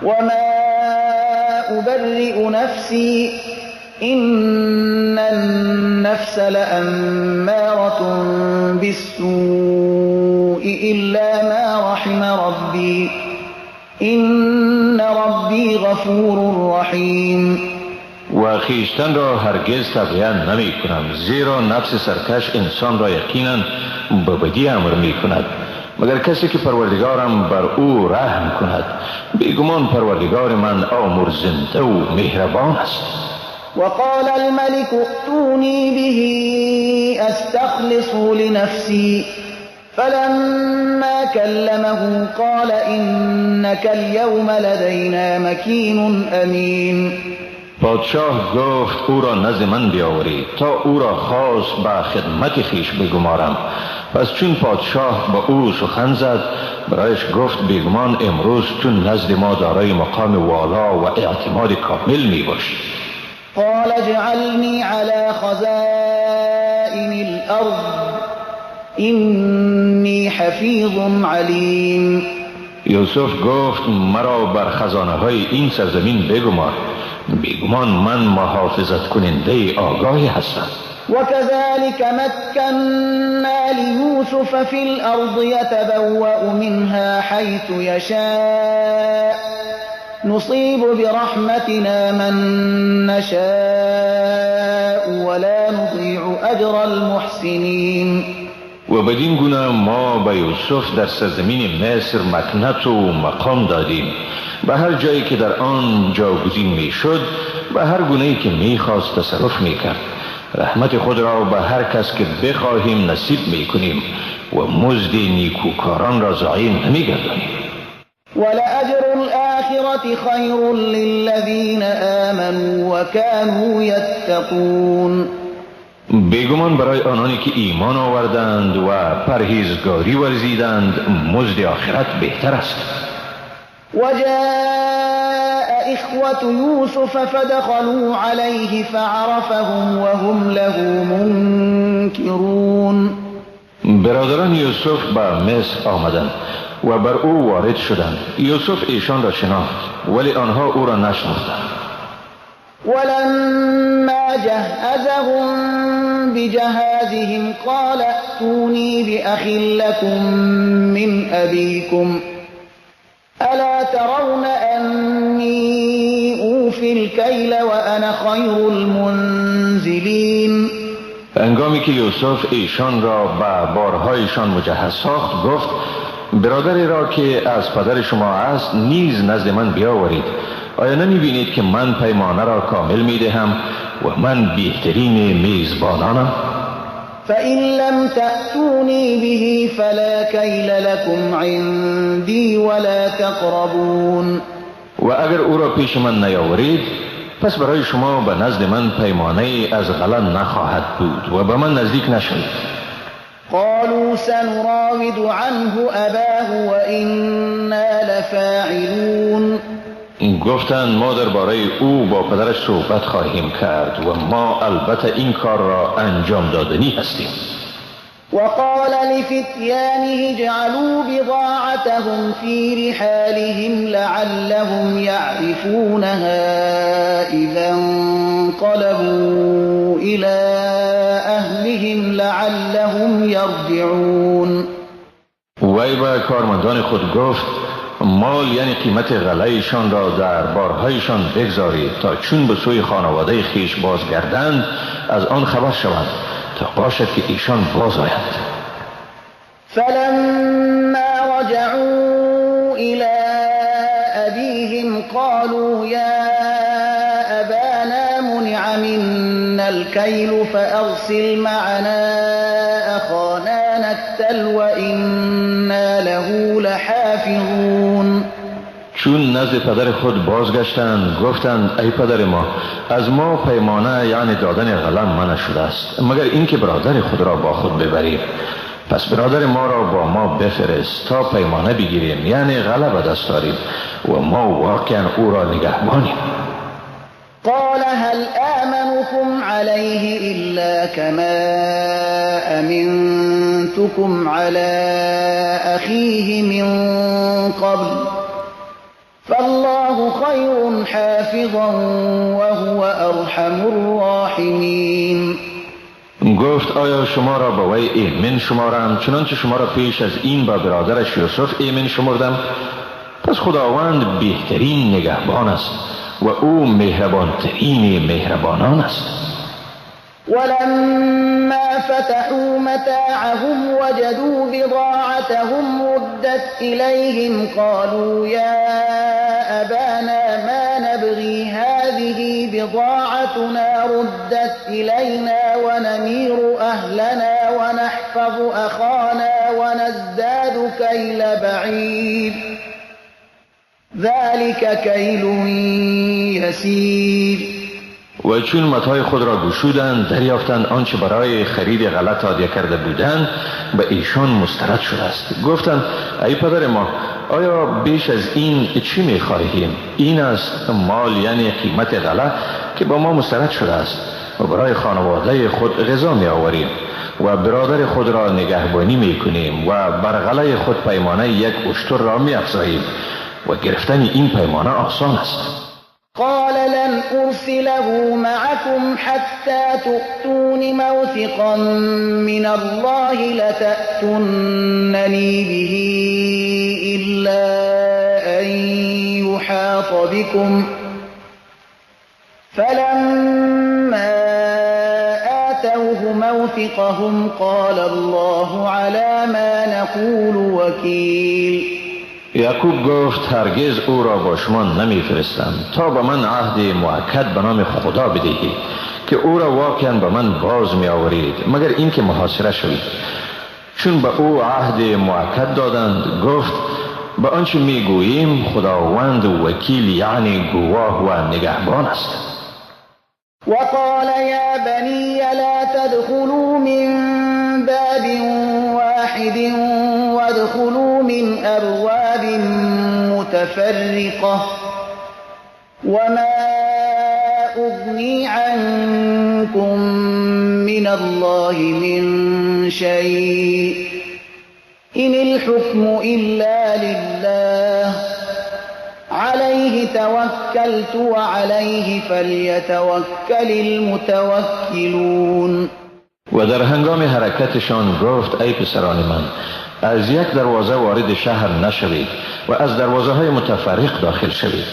وما أبرئ نفسي إن النفس لأمارة بالسوء إلا ما رحم ربي إن ربي غفور رحیم. و خویشتن را هرگز تقویه نمی کنم، زیرا نفس سرکش انسان را یقینا به بدی امر می کند مگر کسی که پروردگارم بر او رحم کند. بیگمان پروردگار من آمرزنده و مهربان است. وقال الملك ائتوني به استخلصه لنفسي فلما كلمه قال إنك اليوم لدينا مكين أمين. پادشاه گفت او را نزد من بیاورید تا او را خاص به خدمت خویش بگمارم. پس چون پادشاه با او سخن زد، برایش گفت بیگمان امروز تو نزد ما دارای مقام والا و اعتماد کامل می باشی. قال اجعلني على خزائن الأرض إني حفيظ عليم. یوسف گفت مرا بر خزانه های این سرزمین بگمار، بیگمان من محافظت کننده آگاهی هستم. وكذلك مكنا ليوسف في الأرض يتبوأ منها حيث يشاء نصيب برحمتنا من نشاء ولا نضيع أجر المحسنين. و بدین گونه ما به یوسف در سرزمین مصر مکنت و مقام دادیم. به هر جایی که در آن جاگزین می شد، به هر گونه‌ای که می خواست تصرف می کرد. رحمت خود را به هر کس که بخواهیم نصیب می کنیم و مزد نیکوکاران را ضایع نمی گردانیم. ولأجر الآخرة خير للذين آمنوا وكانوا يتقون. بیگمان برای آنانی که ایمان آوردند و پرهیزگاری ورزیدند مزد آخرت بهتر است. وجاء إخوة يوسف فدخلوا عليه فعرفهم وهم له منكرون. برادران یوسف به مصر آمدند و بر او وارد شدند. یوسف ایشان را شناخت ولی آنها او را نشناختند. ولما جهزهم بجهازهم قال ائتوني بأخ لكم من أبيكم ألا ترون أني أوفي الكيل وأنا خير المنزلين. هنگامی که یوسف ایشان را به بارهایشان مجهز ساخت گفت برادری را که از پدر شما است نیز نزد من بیاورید. آیا نمی بینید که من پیمانه را کامل می دهم و من بهترین میزبانانم؟ فإن لم تأتوني به فلا كيل لكم عندي ولا تقربون. و اگر او را پیش من نیاورید پس برای شما به نزد من پیمانه از غله نخواهد بود و به من نزدیک نشوید. قالوا سنراود عنه أباه وإنا لفاعلون. گفتند ما درباره او با پدرش صحبت خواهیم کرد و ما البته این کار را انجام دادنی هستیم. وقال لفتيانه اجعلوا بضاعتهم في رحالهم لعلهم يعرفونها إذا انقلبوا إلى أهلهم لعلهم يرجعون. وی به کارمندان خود گفت مال یعنی قیمت غله‌شان را در بارهایشان بگذارید تا چون به سوی خانواده خیش بازگردند از آن خبر شوند تا باشد که ایشان باز آیند. فلما رجعوا إلى أبيهم قالوا يا أبانا منع منا الكيل فأرسل معنا أخانا نكتل وإنا له لحافظون. چون نزد پدر خود بازگشتند گفتند ای پدر ما از ما پیمانه یعنی دادن غله منع شده است مگر اینکه برادر خود را با خود ببریم. پس برادر ما را با ما بفرست تا پیمانه بگیریم یعنی غله به دست آریم و ما واقعا او را نگهبانیم. قال هل آمنكم عليه إلا كما أمنتكم على أخيه من قبل فالله والله خير حافظا وهو أرحم الراحمين. گفت آیا شما را به وی ایمن شمارم چنانچه شما را پیش از این با برادرش یوسف ایمن شمردم؟ پس خداوند بهترین نگهبان است و او مهربانترین مهربانان است. ولما فتحوا متاعهم وجدوا بضاعتهم ردت إليهم قالوا يا أبانا ما نبغي هذه بضاعتنا ردت إلينا ونمير أهلنا ونحفظ أخانا ونزداد كيل بعيد ذلك كيل يسير. و چون متاع خود را گشودند دریافتند آنچه برای خرید غلط هدیه کرده بودند به ایشان مسترد شده است. گفتند ای پدر ما آیا بیش از این چی می‌خواهیم؟ این است مال یعنی قیمت غلط که با ما مسترد شده است و برای خانواده خود غذا می‌آوریم و برادر خود را نگهبانی می‌کنیم و بر غله خود پیمانه یک اشتر را می‌افزاییم و گرفتن این پیمانه آسان است. قال لن أرسله معكم حتى تؤتون موثقا من الله لتأتونني به إلا أن يحاط بكم فلما آتوه موثقهم قال الله على ما نقول وكيل. یعقوب گفت هرگز او را با شما نمیفرستم تا به من عهد مؤکد به نام خدا بدهید که او را واقعا به من باز می آورید مگر اینکه محاصره شوید. چون به او عهد مؤکد دادند گفت به آنچه می گوییم خداوند وکیل یعنی گواه و نگهبان است. وقال يا بني لا تدخلوا من باب واحد وادخلوا من أبواب متفرقة وما أغني عنكم من الله من شيء إن الحكم إلا لله عليه توكلت وعليه فليتوكل المتوكلون. و در هنگام حرکتشان گفت ای پسران من از یک دروازه وارد شهر نشوید و از دروازه های متفرق داخل شوید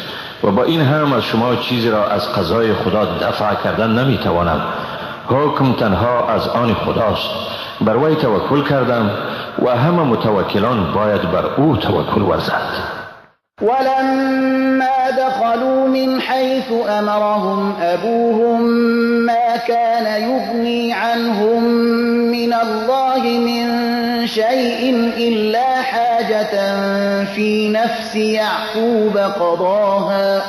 و با این هم از شما چیزی را از قضای خدا دفع کردن نمیتوانم. حکم تنها از آن خداست. بر وی توکل کردم و همه متوکلان باید بر او توکل ورزند. ولما دخلوا من حيث أمرهم أبوهم ما كان يغني عنهم من الله من شيء إلا حاجة في نفس يعقوب قضاها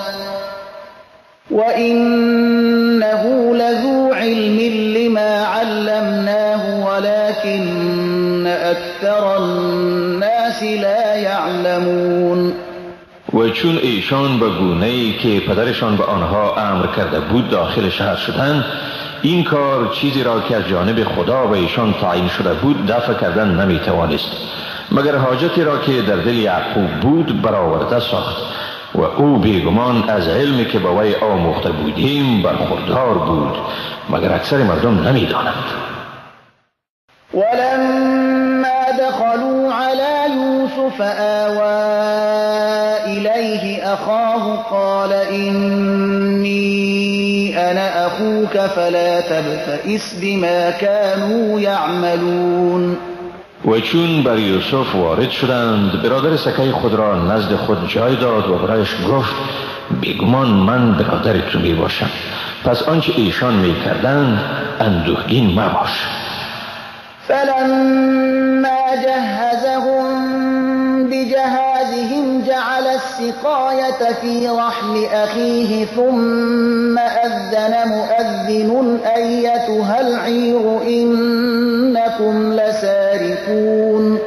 وإنه لذو علم لما علمناه ولكن أكثر الناس لا يعلمون. و چون ایشان به گونه‌ای که پدرشان به آنها امر کرده بود داخل شهر شدند این کار چیزی را که از جانب خدا به ایشان تعیین شده بود دفع کردن نمیتوانست مگر حاجتی را که در دل یعقوب بود برآورده ساخت و او بیگمان از علمی که به وی آموخته بودیم برخوردار بود مگر اکثر مردم نمیدانند. ولما دخلوا على يوسف آوى إليه أخاه قال إني أنا أخوك فلا تبتئس بما كانوا يعملون. و چون بر یوسف وارد شدند برادر سکه خود را نزد خود جای داد و برایش گفت بیگمان من برادر تو می باشم پس آنچه ایشان می کردند اندوهگین مباش. فلما جهزهم بجهازهم جعل السقاية في رحل أخيه ثم أذن مؤذن أيتها العير إنكم لسارقون.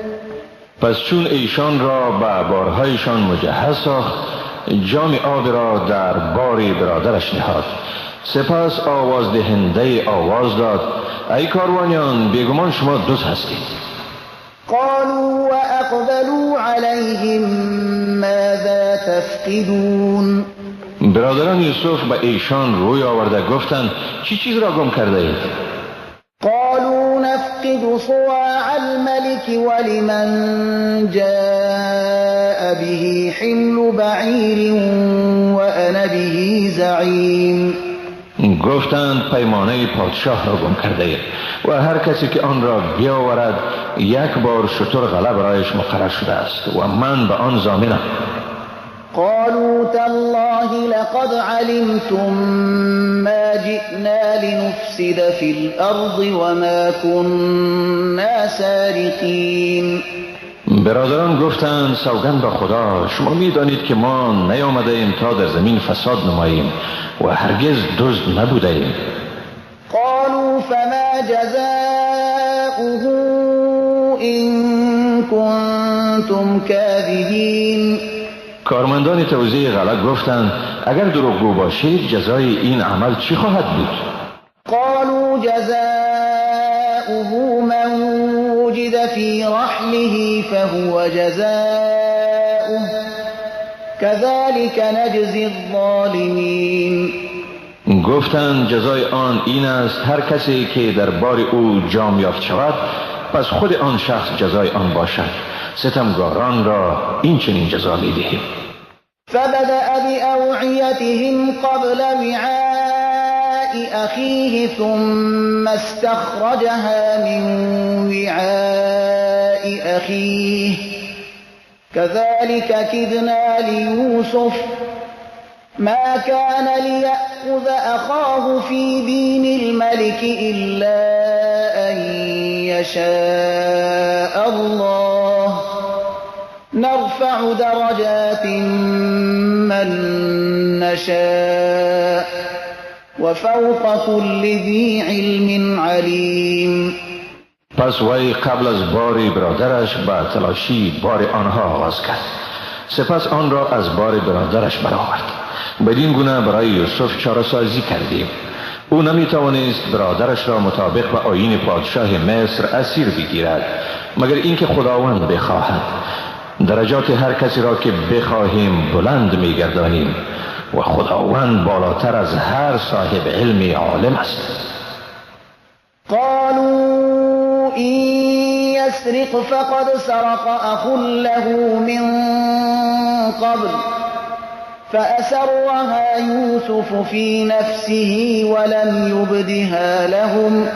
پس چون ایشان را به بارهایشان مجهز ساخت جام آب را در بار برادرش نهاد سپس آواز دهنده آواز داد ای کاروانیان بیگمان شما دزد هستید. قالوا وأقبلوا عليهم ماذا تفقدون. برادران یوسف به ایشان روی آورده گفتند چی چیز را گم کرده اید؟ قالوا نفقد صواع الملك ولمن جاء به حمل بعیر وأنا به زعیم. گفتند پیمانه پادشاه را گم کرده اید و هر کسی که آن را بیاورد یک بار شتر غله برایش مقرر شده است و من به آن ضامنم. قالوا تالله لقد علمتم ما جئنا لنفسد في الأرض وما كنا سارقين. برادران گفتند سوگند به خدا شما می‌دانید که ما نیامده ایم تا در زمین فساد نماییم و هرگز دزد نبوده ایم. قالوا فما جزاؤه إن كنتم كاذبين. کارمندان توزیع غله گفتند اگر دروغگو باشید جزای این عمل چی خواهد بود؟ قالوا جزاؤه من وجد في رحله فهو جزاؤه كذلك نجزي الظالمين. گفتند جزای آن این است هر کسی که در بار او جام یافت شود پس خود آن شخص جزای آن باشد. ستمگاران را این چنین جزا می‌دهیم. فبدأ بأوعيتهم قبل وعاء أخيه ثم استخرجها من وعاء أخيه كذلك كدنا ليوسف ما كان ليأخذ أخاه في دين الملك إلا أن يشاء الله نرفع درجات من نشاء وفوق كل ذي علم علیم. پس وی قبل از بار برادرش به تلاشی بار آنها آغاز کرد. سپس آن را از بار برادرش برآورد. بدین گونه برای یوسف چاره‌سازی کردیم. او نمیتوانست برادرش را مطابق به آیین پادشاه مصر اسیر بگیرد مگر اینکه خداوند بخواهد. درجات هر کسی را که بخواهیم بلند میگردانیم و خداوند بالاتر از هر صاحب علم عالم است. قالوا إن يسرق فقد سرق أخ له من قبل فأسرها يوسف في نفسه ولم يبدها لهم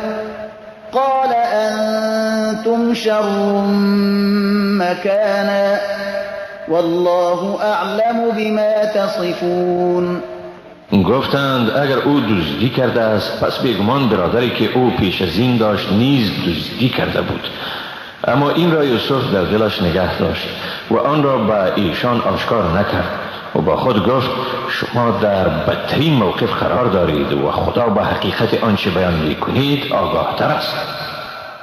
قال أنتم شر مكانا والله أعلم بما تصفون. گفتند اگر او دزدی کرده است پس بیگمان برادری که او پیش از این داشت نیز دزدی کرده بود. اما این را یوسف در دلش نگه داشت و آن را به ایشان آشکار نکرد و با خود گفت شما در بدترین موقف قرار دارید و خدا به حقیقت آنچه بیان میکنید آگاه تر است.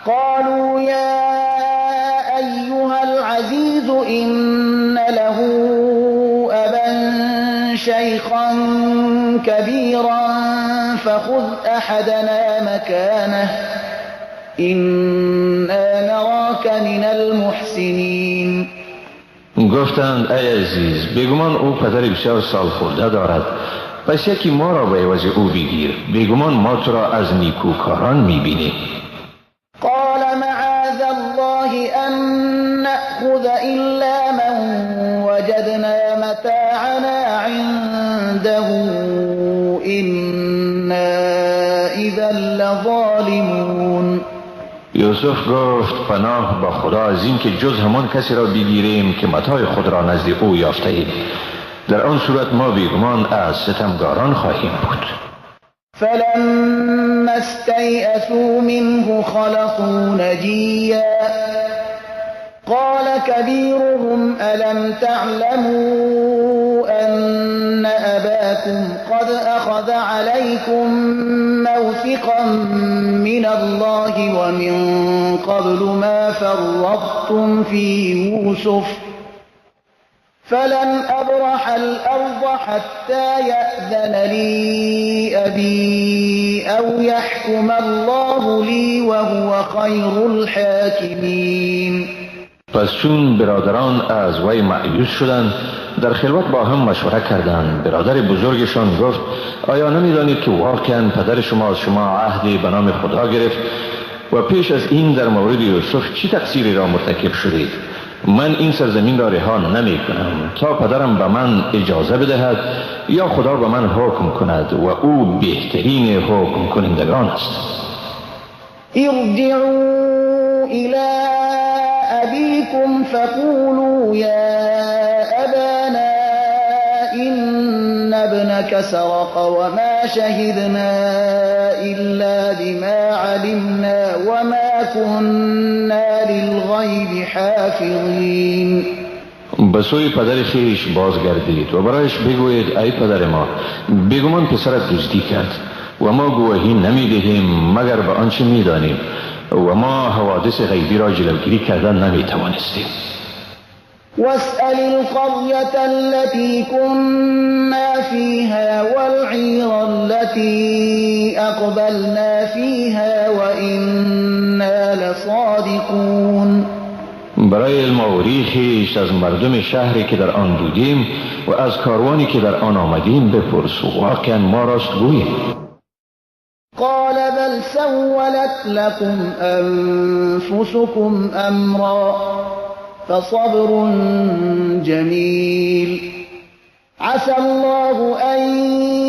قالوا يا أيها العزيز إن له أبا شيخا كبيرا فخذ أحدنا مكانه إنا نراك من المحسنين. گفتند ای عزیز بیگمان او پدر بسیار سال خورده دارد پس یکی ما را به عوض او بگیر بیگمان ما تو را از نیکوکاران میبینیم. قال معاذ الله أن نأخذ إلا من وجدنا متاعنا عنده إنا إذا لظالمون. یوسف گفت پناه با خدا از این که جز همان کسی را بگیریم که متاع خود را نزد او یافته ایم. در آن صورت ما بیگمان از ستمگاران خواهیم بود. فلما استيئسوا منه خلصوا نجيا قال كبيرهم ألم تعلموا أن أباكم قد أخذ عليكم موثقا من الله ومن قبل ما فرطتم في يوسف فلن أبرح الأرض حتى يأذن لي أبي أو يحكم الله لي وهو خير الحاكمين. پس چون برادران از وی مایوس شدند در خلوت با هم مشوره کردند. برادر بزرگشان گفت آیا نمی‌دانید که واقعا پدر شما از شما عهدی به نام خدا گرفت و پیش از این در مورد یوسف چه تقصیری را مرتکب شدید؟ من این سرزمین را رها نمی کنم تا پدرم به من اجازه بدهد یا خدا به من حکم کند و او بهترین حکم کنندگان است. ارجعوا الى ابيكم فقولوا يا ابانا ان ابنك سرق وما شهدنا الا بما علمنا وما كنا للغیب حافظین. به سوی پدر خیش بازگردید و برایش بگویید ای پدر ما، بیگمان پسرت دزدی کرد و ما گواهی نمیدهیم مگر به آنچه میدانیم و ما حوادث غیبی را جلوگیری کردن نمیتوانستیم. واسأل القرية التي كنا فيها والعير التي أقبلنا فيها وإنا لصادقون. برای المعوری خیش از مردم شهری که در آن بودیم و از کاروانی که در آن آمدیم بپرس، واقعا ما راست گوییم. قال بل سولت لكم أنفسكم أمرا فصبر جميل عسى الله أن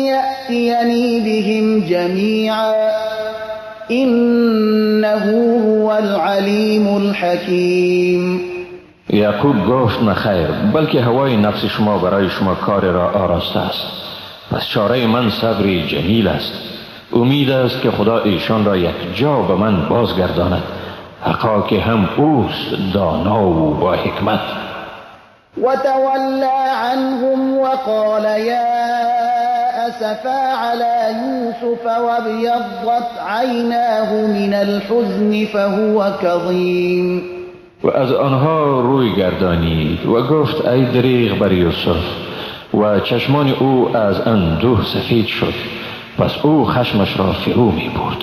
يأتيني بهم جميعا إنه هو العليم الحكيم. یعقوب گفت نخیر، بلکه هوای نفس شما برای شما کار را آراسته است. پس چاره من صبر جمیل است. امید است که خدا ایشان را یک جا به من بازگرداند. حقا که هم اوست دانا و با حکمت. وتولى عنهم وقال يا أسفا على يوسف وابيضت عيناه من الحزن فهو كظيم. و از آنها روی گردانید و گفت ای دریغ بر یوسف، و چشمان او از اندوه سفید شد، پس او خشمش را فرو می برد.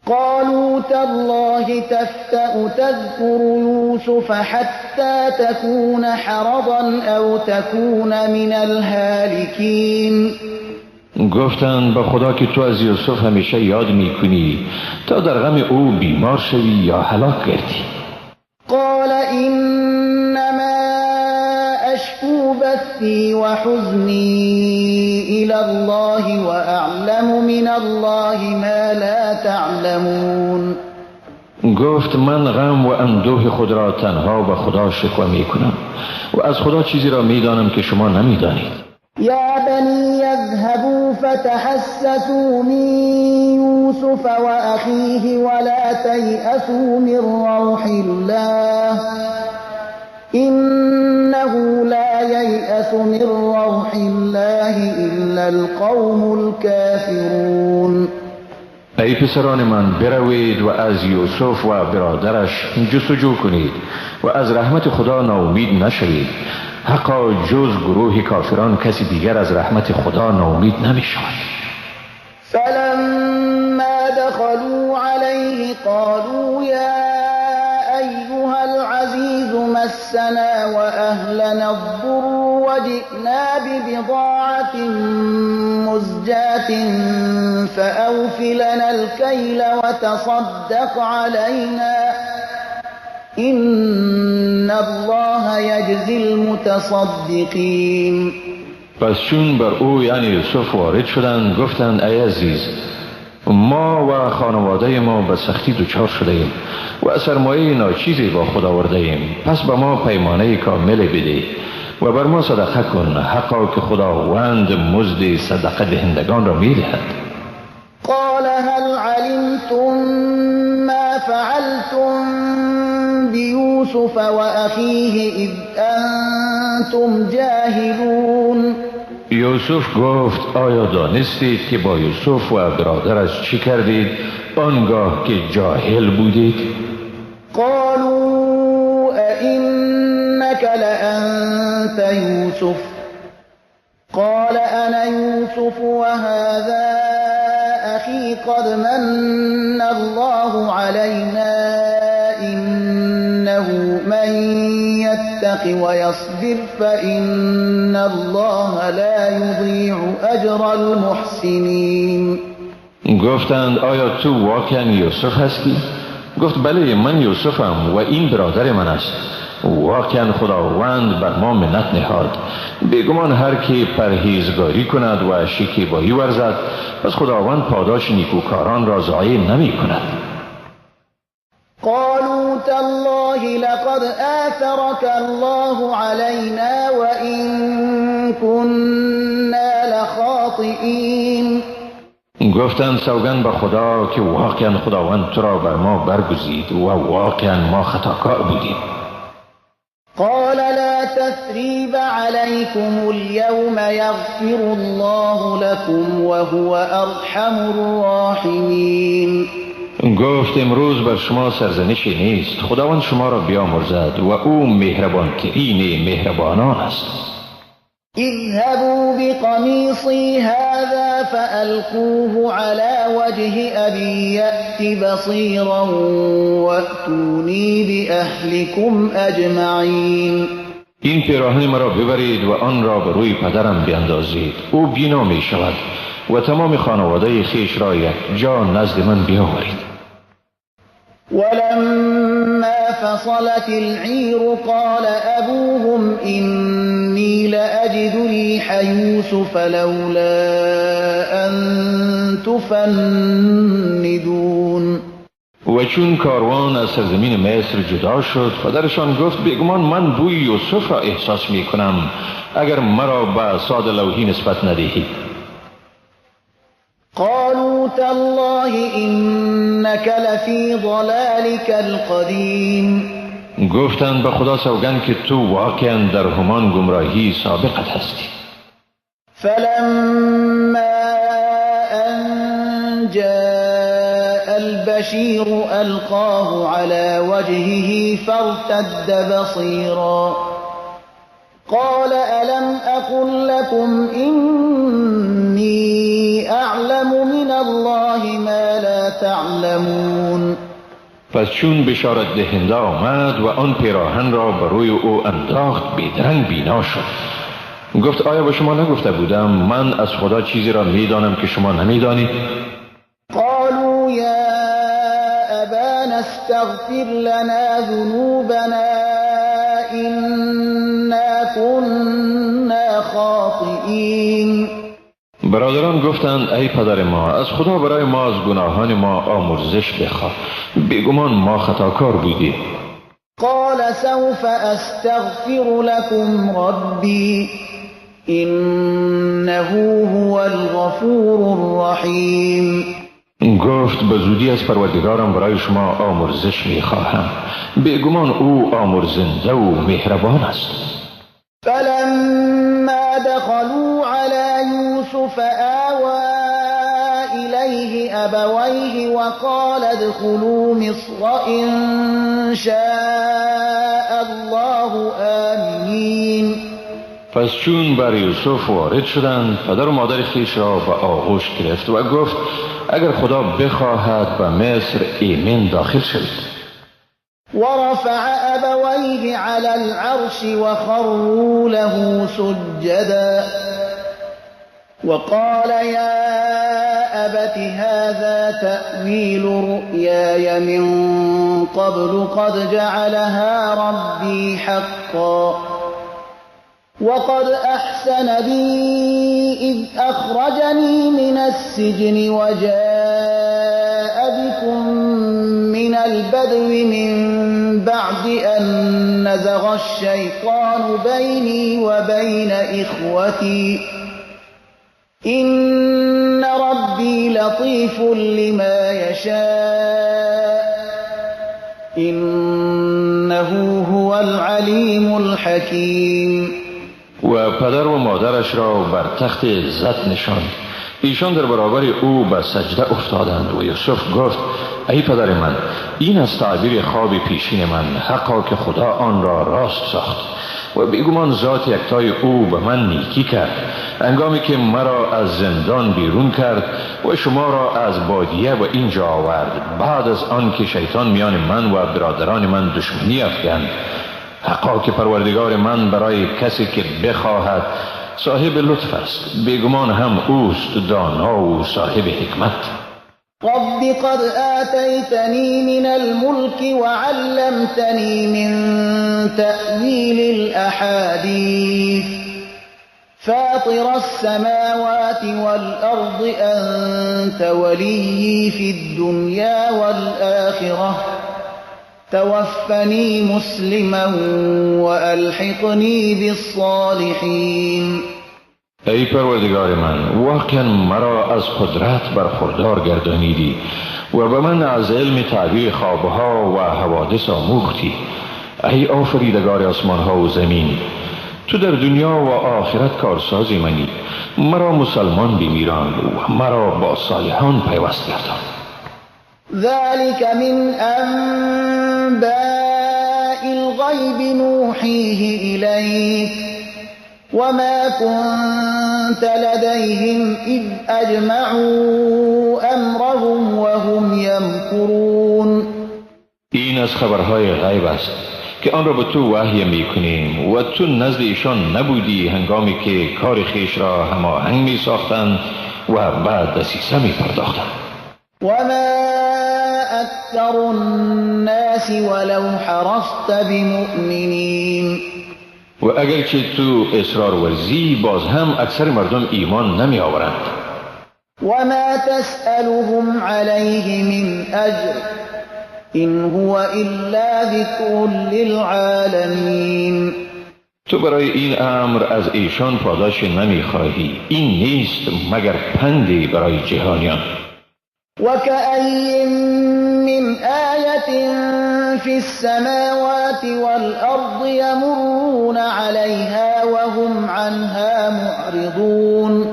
قالوا تالله تفتأ تذكر يوسف حتى تكون حرضا أو تكون من الهالكين. گفتند به خدا که تو از یوسف همیشه یاد می کنی تا در غم او بیمار شوی یا هلاک گردی. قال انما اشكو بثي وحزني الى الله واعلم من الله ما لا تعلمون. گفت من غم و اندوه خود را تنها به خدا شکوه می کنم و از خدا چیزی را می دانم که شما نمی دانید. يا بني يذهبوا فتحسسوا من يوسف وأخيه ولا تيأسوا من روح الله إنه لا ييأس من روح الله إلا القوم الكافرون. ای پسران من، بروید و از یوسف و برادرش جستجو کنید و از رحمت خدا ناامید نشوید. حقا جز گروه کافران کسی دیگر از رحمت خدا ناامید نمی شود. فلما دخلوا عليه قالوا يا أيها العزيز مسنا وأهلنا الضر وجئنا ببضاعة مزجاة فأوف لنا الكيل وتصدق علينا إن الله يجزي المتصدقين. پس چون بر او یعنی یوسف وارد شدند گفتند ای عزیز، ما و خانواده ما به سختی دچار شده ایم و سرمایه ناچیزی با خود آورده ایم، پس به ما پیمانه کامل بده و بر ما صدقه کن، حقا که خداوند مزد صدقه دهندگان را می دهد. قال هل علمتم ما فعلتم بيوسف وأخيه إذ أنتم جاهلون. یوسف گفت آیا دانستید که با یوسف و برادرش چی کردید آنگاه که جاهل بودید؟ قالوا أئنك لأنت يوسف قال أنا يوسف وهذا أخي قد من الله علينا إنه من ومن يتق ويصبر فإن الله لا يضيع أجر المحسنين. گفتند آیا تو واقعا یوسف هستی؟ گفت بله من یوسفم و این برادر من است. واقعا خداوند بر ما منت نهاد. بیگمان هر که پرهیزگاری کند و شکیبایی ورزد پس خداوند پاداش نیکوکاران را ضایع نمی کند. قالوا تالله لقد آثرك الله علينا وإن كنا لخاطئين. گفتند سوگند به خدا که واقعا خداوند تو را بر ما برگزید و واقعا ما خطاکار بودیم. قال لا تثريب عليكم اليوم يغفر الله لكم وهو أرحم الراحمين. گفت امروز بر شما سرزنشی نیست، خداوند شما را بیامرزد و او مهربانترین مهربانان است. اذهبوا بقميصي هذا فألقوه على وجه أبي يأت بصيرا وأتوني بأهلكم أجمعين. این پیراهن مرا ببرید و آن را به روی پدرم بیندازید، او بینا می شود و تمام خانواده خیش را یک جا نزد من بیاورید. ولما فصلت العير قال أبوهم إني لأجد ريح يوسف لولا أن تفندون. و چون کاروان از سرزمین مصر جدا شد پدرشان گفت بیگمان من بوی یوسف را احساس می کنم اگر مرا به ساد لوحی نسبت ندهید. قالوا تالله إنك لفي ضلالك القديم. گفتند به خدا سوگند که تو واقعا در همان گمراهی سابقت هستی. فلما أن جاء البشير ألقاه على وجهه فارتد بصيرا قال ألم أقل لكم إني أعلم من الله ما لا تعلمون. پس چون بشارت دهنده آمد و آن پیراهن را بر روی او انداخت بیدرنگ بینا شد. گفت آیا به شما نگفته بودم من از خدا چیزی را میدانم که شما نمیدانید؟ قالوا يا أبانا استغفر لنا ذنوبنا إنا كنا خاطئين. برادران گفتند ای پدر ما از خدا برای ما از گناهان ما آمرزش بخواه، بیگمان ما خطاکار بودیم. قال سوف استغفر لكم ربي إنه هو الغفور الرحيم. گفت به زودی از پروردگارم برای شما آمرزش میخواهم، بیگمان او آمرزنده و مهربان است. فلما دخلوا على يوسف آوى إليه أبويه وقال ادخلوا مصر إن شاء الله آمنين. پس چون بر یوسف وارد شدند پدر و مادر خویش را به آغوش گرفت و گفت اگر خدا بخواهد به مصر ایمن داخل شوید. ورفع أبويه على العرش وخروا له سجدا وقال يا أبت هذا تأويل رؤياي من قبل قد جعلها ربي حقا وقد أحسن بي إذ أخرجني من السجن وجاء بكم من البدو من بعد أن نزغ الشيطان بيني وبين إخوتي إن ربي لطيف لما يشاء إنه هو العليم الحكيم. و پدر و مادرش را بر تخت عزت نشاند. ایشان در برابر او به سجده افتادند و یوسف گفت ای پدر من این از تعبیر خواب پیشین من، حقا که خدا آن را راست ساخت و بیگمان ذات یکتای او به من نیکی کرد انگامی که مرا از زندان بیرون کرد و شما را از بادیه و اینجا آورد بعد از آن که شیطان میان من و برادران من دشمنی افکند حقا که پروردگار من برای کسی که بخواهد صاحب لطف است، بیگمان هم اوست دانا و صاحب حکمت. رب قد آتيتني من الملك وعلمتني من تأويل الأحاديث فاطر السماوات والأرض أنت ولي في الدنيا والآخرة توفني مسلما وألحقني بالصالحين. ای پروردگار من، واقعا مرا از قدرت برخوردار گردانیدی و به من از علم تعبیر خوابها و حوادث آموختی. ای آفریدگار آسمانها و زمین، تو در دنیا و آخرت کارسازی منی. مرا مسلمان بمیران و مرا با صالحان پیوست گردان. ذلك من أنباء الغيب نوحيه إليك وما كنت لديهم إذ أجمعوا أمرهم وهم يمكرون. این از خبرهای غیب است که آن را به تو وحی میکنیم و تو نزد ایشان نبودی هنگامی که کار خیش را هماهنگ می ساختند و بعد دسیسه می پرداختند. وما أكثر الناس ولو حرصت بمؤمنين. و اگرچه تو اصرار ورزی، باز هم اکثر مردم ایمان نمی آورند. وما تسألهم عليه من أجر إن هو إلا ذكر للعالمين. تو برای این امر از ایشان پاداش نمی خواهی، این نیست مگر پندی برای جهانیان. وكأي من آية في السماوات والأرض يمرون عليها وهم عنها معرضون.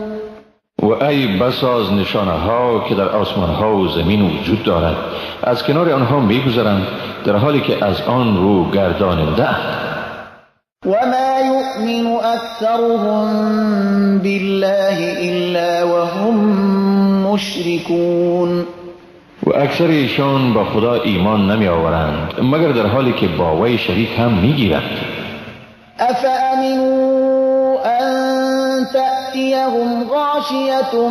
و ای بسا از نشانه ها که در آسمان ها و زمین وجود دارد، از کنار آنها میگذرند در حالی که از آن رو گرداننده اند. وما يؤمن أكثرهم بالله إلا وهم مشركون. و اکثر ایشان با خدا ایمان نمی آورند مگر در حالی که با وی شریک هم میگیرند. افامنوا ان تأتيهم غاشية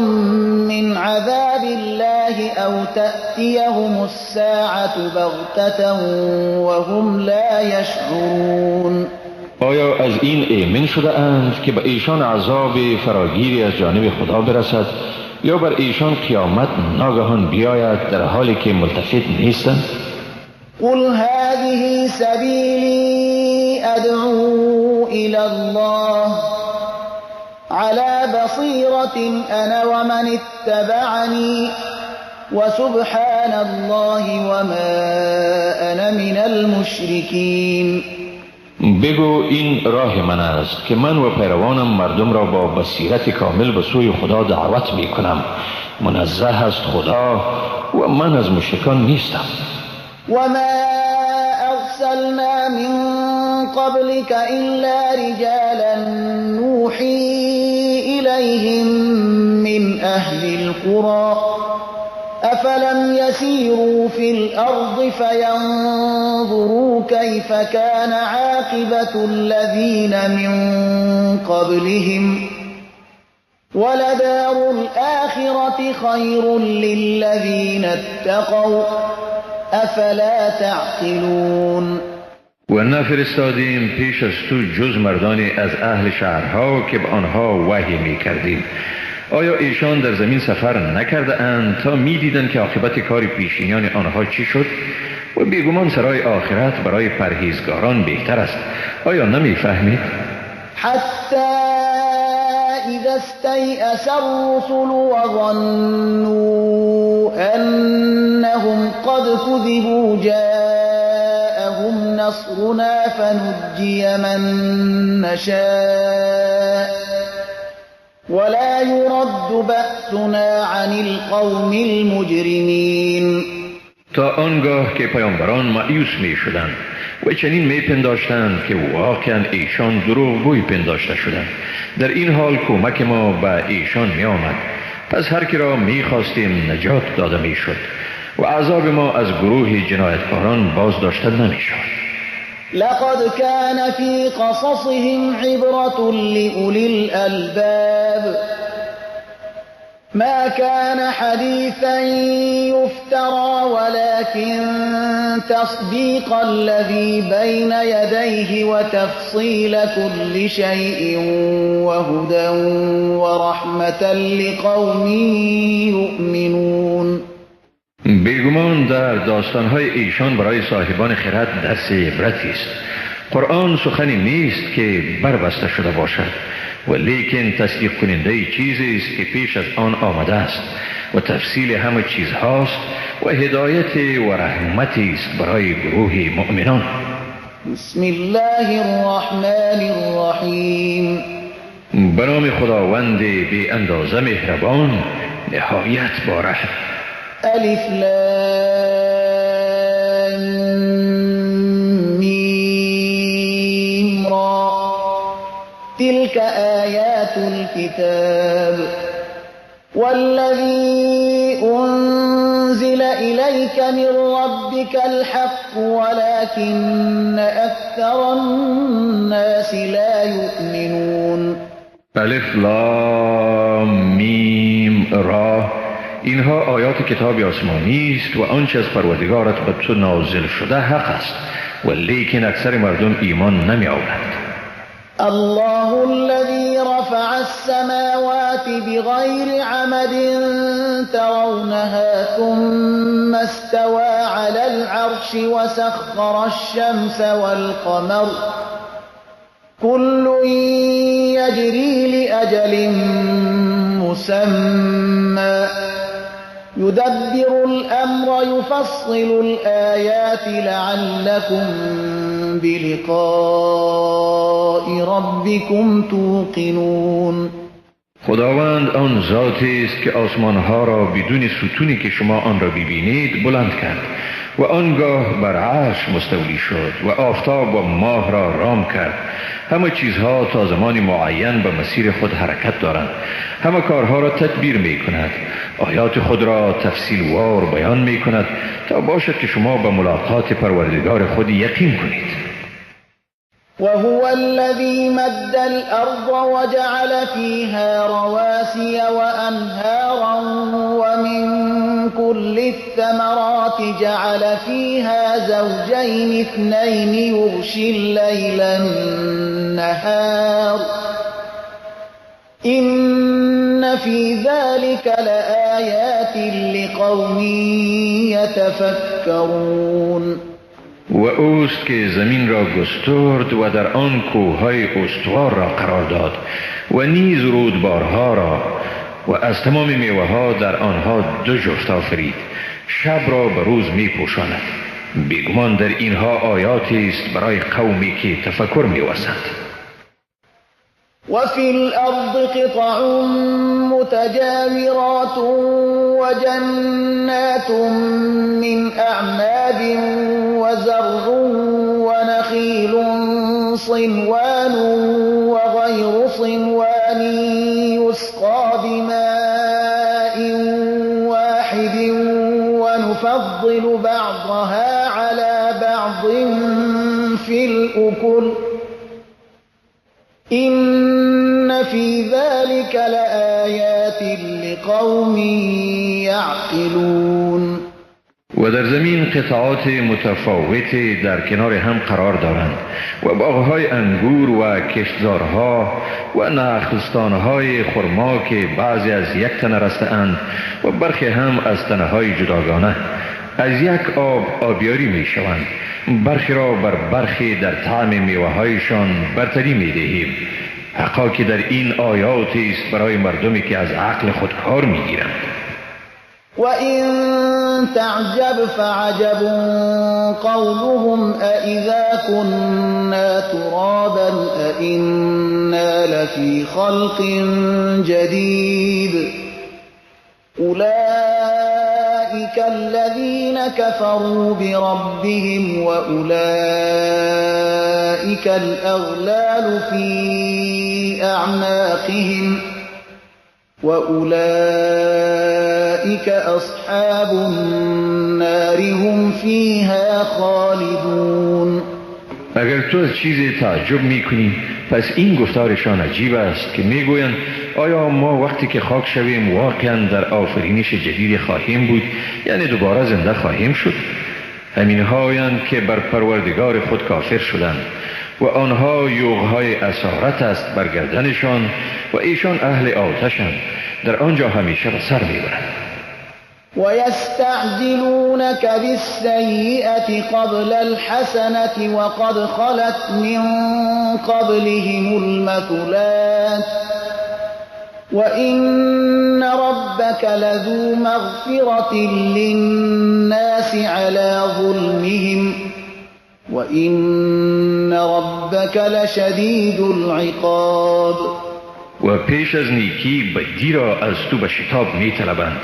من عذاب الله او تأتيهم الساعة بغتة وهم لا يشعرون. آیا از این ایمن شده اند که به ایشان عذاب فراگیری از جانب خدا برسد یا بر ایشان قیامت ناگهان بیاید در حالی که ملتفت نیستند؟ قل هذه سبیلی ادعو الى الله على بصیرة انا ومن اتبعنی وسبحان الله وما انا من المشرکین. بگو این راه من است که من و پیروانم مردم را با بصیرت کامل به سوی خدا دعوت می کنم. منزه است خدا و من از مشرکان نیستم. وما ارسلنا من قبلك الا رجالا نوحي اليهم من اهل القرى افلم يسيروا في الارض فينظروا كيف كان عاقبة الذين من قبلهم ولدار الآخرة خير للذين اتقوا افلا تعقلون. و نفرستادیم پیش از تو جز مردانی از اهل شهرها که به آنها وحی می کردیم. آیا ایشان در زمین سفر نکرده اند تا می دیدند که عاقبت کار پیشینیان آنها چی شد؟ و بیگمان سرای آخرت برای پرهیزگاران بهتر است. آیا نمی فهمید؟ حتی اذا استيأس الرسل وظنوا انهم قد كذبوا جاءهم نصرنا فنجي من نشاء ولا يرد بأسنا عن القوم المجرمين. تا آنگاه که پیامبران مایوس می شدند و چنین می پنداشتند که واقعا ایشان دروغگوی پنداشته شدند، در این حال کمک ما به ایشان می آمد، پس هر کی را می خواستیم نجات داده می شد و عذاب ما از گروه جنایتکاران باز داشته نمی شد. لقد كان في قصصهم عبرة لأولي الألباب ما كان حديثا يفترى ولكن تصديق الذي بين يديه وتفصيل كل شيء وهدى ورحمة لقوم یؤمنون. بیگمان در داستانهای ایشان برای صاحبان خرد درس عبرتی است. قرآن سخنی نیست که بربسته شده باشد و لیکن تصدیق کننده چیزی است که پیش از آن آمده است و تفصیل همه چیزهاست و هدایت و رحمتی است برای گروه مؤمنان. بسم الله الرحمن الرحیم. به نام خداوند بی اندازه مهربان نهایت با رحم. الف لام میم را تلك آیات الكتاب والذي أنزل إليك من ربك الحق ولكن أكثر الناس لا يؤمنون. الف لام میم را، اینها آیات کتاب آسمانی است و آنچه از پروردگارت به تو نازل شده حق است و لیکن اکثر مردم ایمان نمی آورند. الله الذي رفع السماوات بغير عمد ترونها ثم استوى على العرش وسخر الشمس والقمر كل يجري لأجل مسمى يدبر الأمر يفصل الآيات لعلكم بلقاء ربكم توقنون. خداوند آن ذاتی است که آسمانها را بدون ستونی که شما آن را ببینید بلند کرد و آنگاه بر عرش مستولی شد و آفتاب و ماه را رام کرد. همه چیزها تا زمان معین به مسیر خود حرکت دارند. همه کارها را تدبیر می کند. آیات خود را تفصیل وار بیان می کند تا باشد که شما به ملاقات پروردگار خود یقین کنید. وهو الذي مد الأرض وجعل فيها رواسي وأنهارا ومن كل الثمرات جعل فيها زوجين اثنين يغشي الليل النهار إن في ذلك لآيات لقوم يتفكرون. و اوست که زمین را گسترد و در آن کوههای استوار را قرار داد و نیز رودبارها را و از تمام میوه ها در آنها دو جفت آفرید. شب را به روز می پوشاند. بیگمان در اینها آیاتی است برای قومی که تفکر می وسند. وفي الأرض قطع متجاورات وجنات من أعناب وزرع ونخيل صنوان وغير صنوان يسقى بماء واحد ونفضل بعضها على بعض في الأكل إن في ذلك لآيات لقوم يعقلون. و در زمین قطعات متفاوتی در کنار هم قرار دارند و باغهای انگور و کشتزارها و نخلستانهای خرما که بعضی از یک تنه رسته‌اند و برخی هم از تنه‌های جداگانه. از یک آب آبیاری می شوند. برخی را بر برخی در طعم میوه‌هایشان برتری می دهیم. حقا که در این آیاتی است برای مردمی که از عقل خود کار می گیرند. وَإِن تَعْجَبْ فَعَجَبٌ قَوْلُهُمْ أَإِذَا كُنَّا تُرَابًا أَإِنَّا لَفِي خَلْقٍ جَدِيدٍ أُولَئِكَ الَّذِينَ كَفَرُوا بِرَبِّهِمْ وَأُولَئِكَ الْأَغْلَالُ فِي أَعْنَاقِهِمْ وَأُولَئِكَ أَصْحَابُ النَّارِ هُمْ فِيهَا خَالِدُونَ. اگر تو از چیزی تعجب میکنی پس این گفتارشان عجیب است که میگویند آیا ما وقتی که خاک شویم واقعا در آفرینش جدید خواهیم بود، یعنی دوباره زنده خواهیم شد؟ همین هایند که بر پروردگار خود کافر شدند و آنها یوغهای اسارت است بر گردنشان و ایشان اهل آتشند، در آنجا همیشه به سر میبرند. وَيَسْتَعْجِلُونَكَ بِالسَّيِّئَةِ قَبْلَ الْحَسَنَةِ وَقَدْ خَلَتْ مِنْ قَبْلِهِمُ الْمَثُلَاتُ وَإِنَّ رَبَّكَ لَذُو مَغْفِرَةٍ لِلنَّاسِ عَلَى ظُلْمِهِمْ وَإِنَّ رَبَّكَ لَشَدِيدُ الْعِقَابِ. و پیش از نیکی بدی را از تو به شتاب می طلبند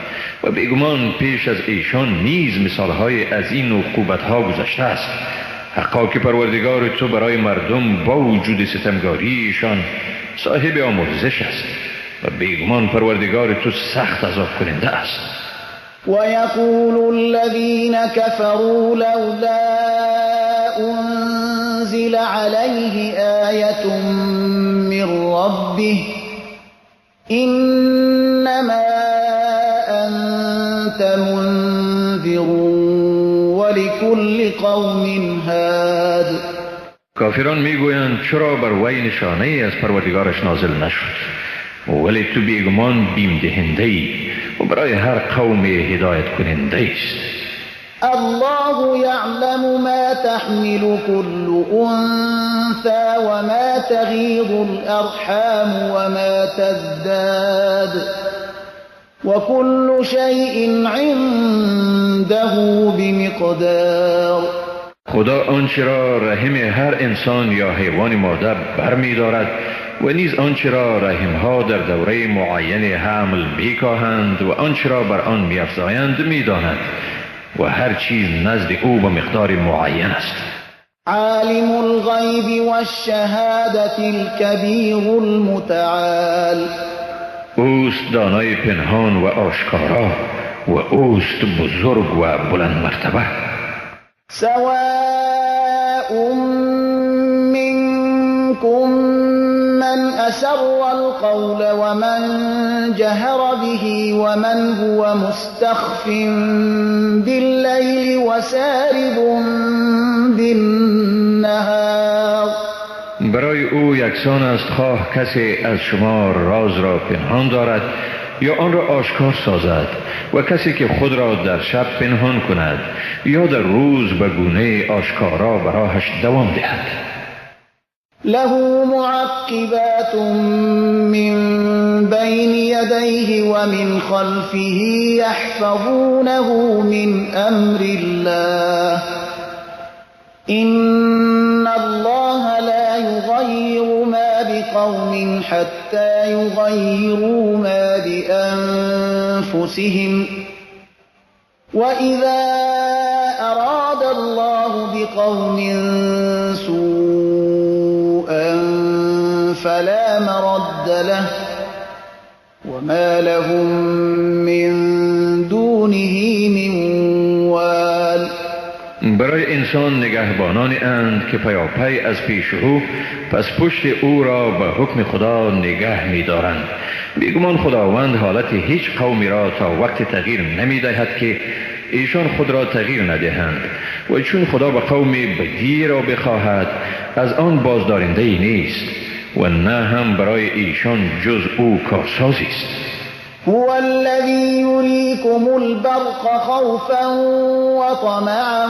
و بیگمان پیش از ایشان نیز مثالهای از این عقوبتها گذشته است. حقا که پروردگار تو برای مردم با وجود ستمگاریشان صاحب آمرزش است و بیگمان پروردگار تو سخت عذاب کننده است. وَيَقُولُ الَّذِينَ كَفَرُوا لَوْلَا أُنزِلَ عَلَيْهِ آيَةٌ مِّن رَّبِّهِ إِنَّمَا أَنتَ مُنذِرٌ وَلِكُلِّ قَوْمٍ هَادٍ. کافران میگویند چرا بر وی نشانه ای از پروردگارش نازل نشد؟ ولی تو بیگمان بیم دهنده ای و برای هر قوم هدایت کننده است. الله يعلم ما تحمل كل أنثى وما تغيض الأرحام وما تزداد وكل شيء عنده بمقدار. خدا آنچه را رحم هر انسان یا حیوان مادر برمی دارد و نیز آنچه را رحمها در دوره معین حمل میکاهند و آنچه را بر آن میافزایند میداند و هر چیز نزد او به مقدار معین است. عالم الغیب والشهادة الكبیر المتعال. اوست دانای پنهان و آشکارا و اوست بزرگ و بلند مرتبه. سواء منكم من أسر القول ومن جهر به ومن هو مستخف بالليل وسارب بالنهار. برای او یکسان است خواه کسی از شما راز را پنهان دارد یا آن را آشکار سازد و کسی که خود را در شب پنهان کند یا در روز به گونه آشکارا براهش دوام دهد. له معقبات من بين يديه ومن خلفه يحفظونه من أمر الله إن الله لا يغير ما بقوم حتى يغيروا ما بأنفسهم وإذا أراد الله بقوم سوءا فلا مرد له وما لهم من دونه من وال. برای انسان نگهبانانی اند که پیاپی از پیش رو پس پشت او را به حکم خدا نگه می دارند. بیگمان خداوند حالت هیچ قومی را تا وقت تغییر نمی دهد که ایشان خود را تغییر ندهند و چون خدا به قومی بدی را بخواهد از آن بازدارنده ای نیست و نه هم برای ایشان جز او کارسازی است. هو الذي يريكم البرق خوفا وطمعا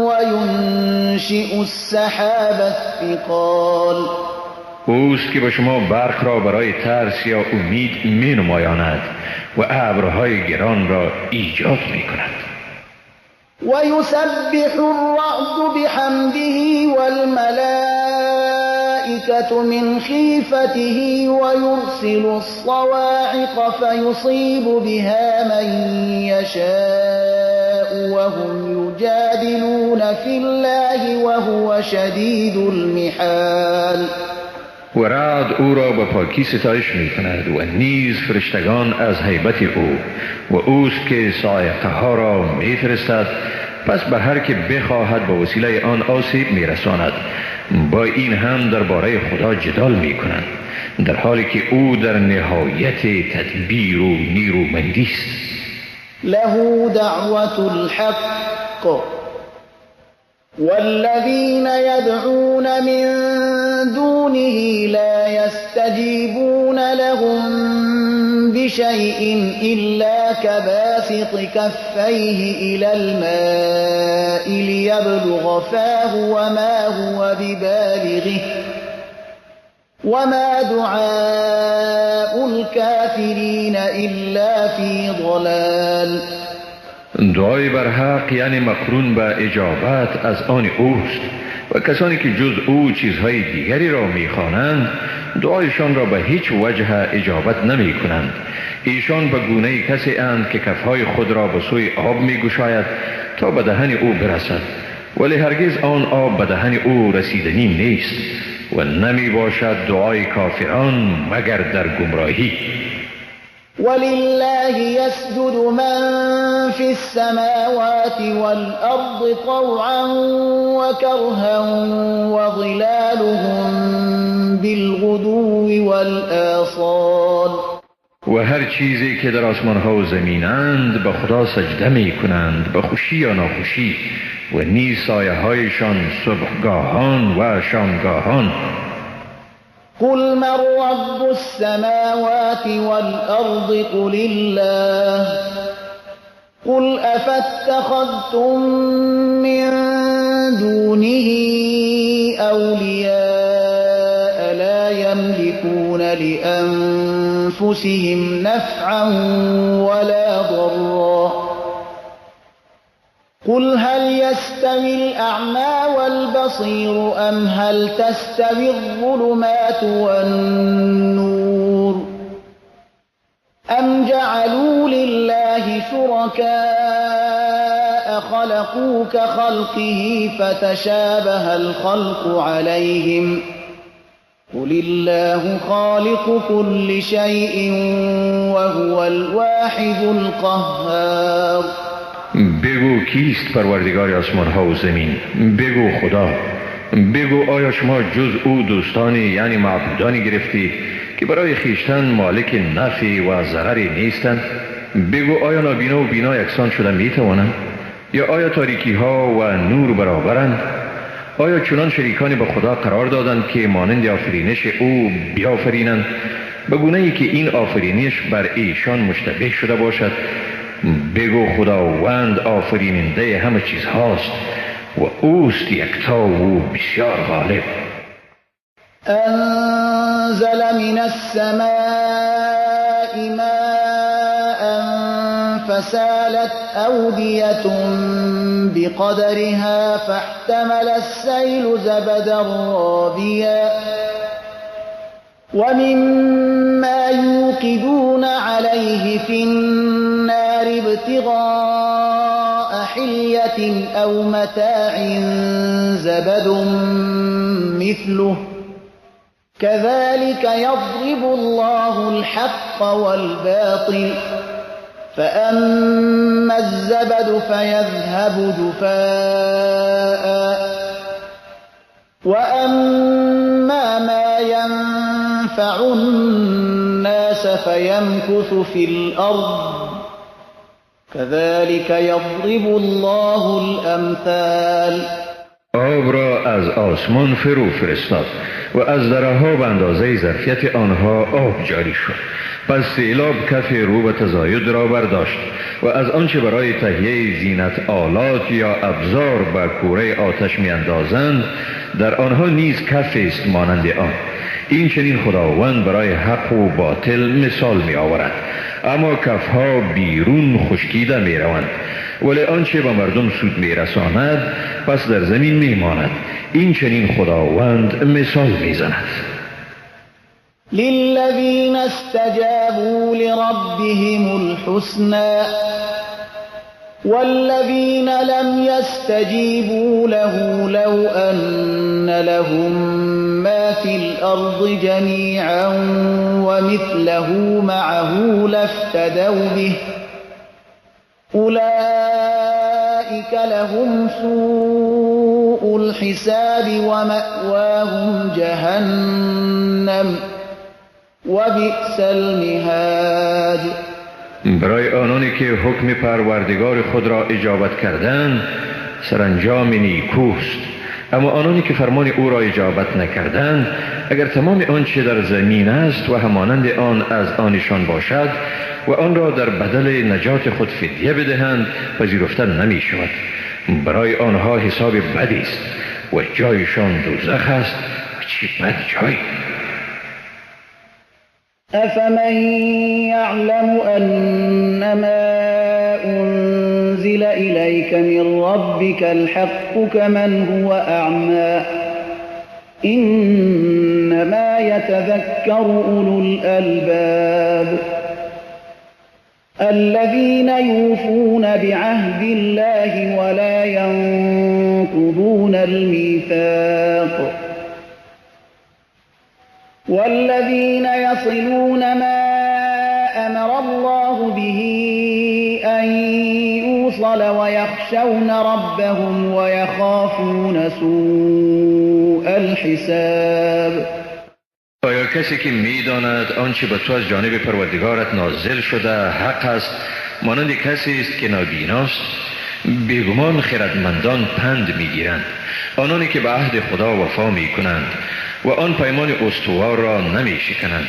وينشئ السحاب الثقال. اوست که به شما برق را برای ترس یا امید می نمایاند و ابرهای گران را ایجاد می کند. ويسبح الرعد بحمده والملائكة من خيفته ويرسل الصواعق فيصيب بها من يشاء وهم يجادلون في الله وهو شديد المحال. و رعد او را به پاکی ستایش می کند و نیز فرشتگان از هیبت او و اوست که صاعقه ها را می فرستد پس بر هر که بخواهد با وسیله آن آسیب میرساند. با این هم درباره خدا جدال میکنند، در حالی که او در نهایت تدبیر و نیرومندی است. له دعوة الحق والذين يدعون من دونه لا يستجيبون لهم بشيء إلا كباسط كفيه إلى الماء ليبلغ فاه وما هو ببالغه وما دعاء الكافرين إلا في ضلال. دعای بر حق یعنی مقرون به اجابت از آن اوست و کسانی که جز او چیزهای دیگری را میخوانند دعایشان را به هیچ وجه اجابت نمی کنند. ایشان به گونه کسی اند که کفهای خود را به سوی آب می گشاید تا به دهن او برسد، ولی هرگز آن آب به دهن او رسیدنی نیست و نمی باشد دعای کافران مگر در گمراهی. ولله يسجد من في السماوات والأرض طوعا وكرها وظلالهم بالغدو والآصال. و هر چیزی که در آسمان ها و زمینند به خدا سجده می کنند، به خوشی یا ناخوشی، و نیز سایه هایشان صبحگاهان و شامگاهان. قل من رب السماوات والأرض قل الله قل أفاتخذتم من دونه أولياء لا يملكون لأنفسهم نفعا ولا ضرا قل هل يستوي الأعمى والبصير أم هل تستوي الظلمات والنور أم جعلوا لله شركاء خلقوا كخلقه فتشابه الخلق عليهم قل الله خالق كل شيء وهو الواحد القهار. بگو کیست پروردگار آسمان ها و زمین؟ بگو خدا. بگو آیا شما جز او دوستانی یعنی معبودانی گرفتید که برای خیشتن مالک نفع و ضرری نیستند؟ بگو آیا نابینا و بینا یکسان شده می توانند؟ یا آیا تاریکی ها و نور برابرند؟ آیا چنان شریکانی به خدا قرار دادند که مانند آفرینش او بیافرینند به گونه ای که این آفرینش بر ایشان مشتبه شده باشد؟ بگو خداوند آفریننده همه چیز هاست و اوست یکتا و بسیار غالب. انزل من السماء ماء فسالت أودية بقدرها فاحتمل السيل زبدا رابيا ومما يوقدون عليه في النار ابتغاء حلية أو متاع زبد مثله كذلك يضرب الله الحق والباطل فأما الزبد فيذهب جفاء وأما ما ينفع الناس فيمكث في الأرض كذلك يضرب الله الأمثال. آب را از آسمان فرو فرستاد و از دره‌ها به اندازه ظرفیت آنها آب جاری شد. پس سیلاب کف رو به تزاید را برداشت و از آنچه برای تهیه زینت آلات یا ابزار به کوره آتش می اندازند در آنها نیز کف است مانند آن. این چنین خداوند برای حق و باطل مثال می آورد، اما کفها بیرون خشکیده می روند، ولی آنچه به مردم سود می رساند پس در زمین می ماند. این چنین خداوند مثال می زند. للذين استجابوا لربهم الحسنى والذين لم يستجيبوا له لو أن لهم ما في الأرض جميعا ومثله معه لافتدوا به أولئك أولئك لهم سوء الحساب ومأواهم جهنم وبئس المهاد. برای آنانی که حکم پروردگار خود را اجابت کردند سرانجام نیکوست، اما آنانی که فرمان او را اجابت نکردند اگر تمام آنچه در زمین است و همانند آن از آنشان باشد و آن را در بدل نجات خود فدیه بدهند پذیرفته نمی شود. برای آنها حساب بدی است و جایشان دوزخ است. چه بد جای! أفمن يعلم أنما أنزل إليك من ربك الحق كمن هو أعمى إنما يتذكر أولو الألباب الذين يوفون بعهد الله ولا ينقضون الميثاق والذين يصلون ما أمر الله به أن يوصل ويخشون ربهم ويخافون سوء الحساب. آیا کسی که می‌داند آنچه به تو از جانب پروردگارت نازل شده حق است مانند کسی است که نابیناست؟ بیگمان خردمندان پند می‌گیرند، آنانی که به عهد خدا وفا می‌کنند و آن پیمان استوار را نمی‌شکنند،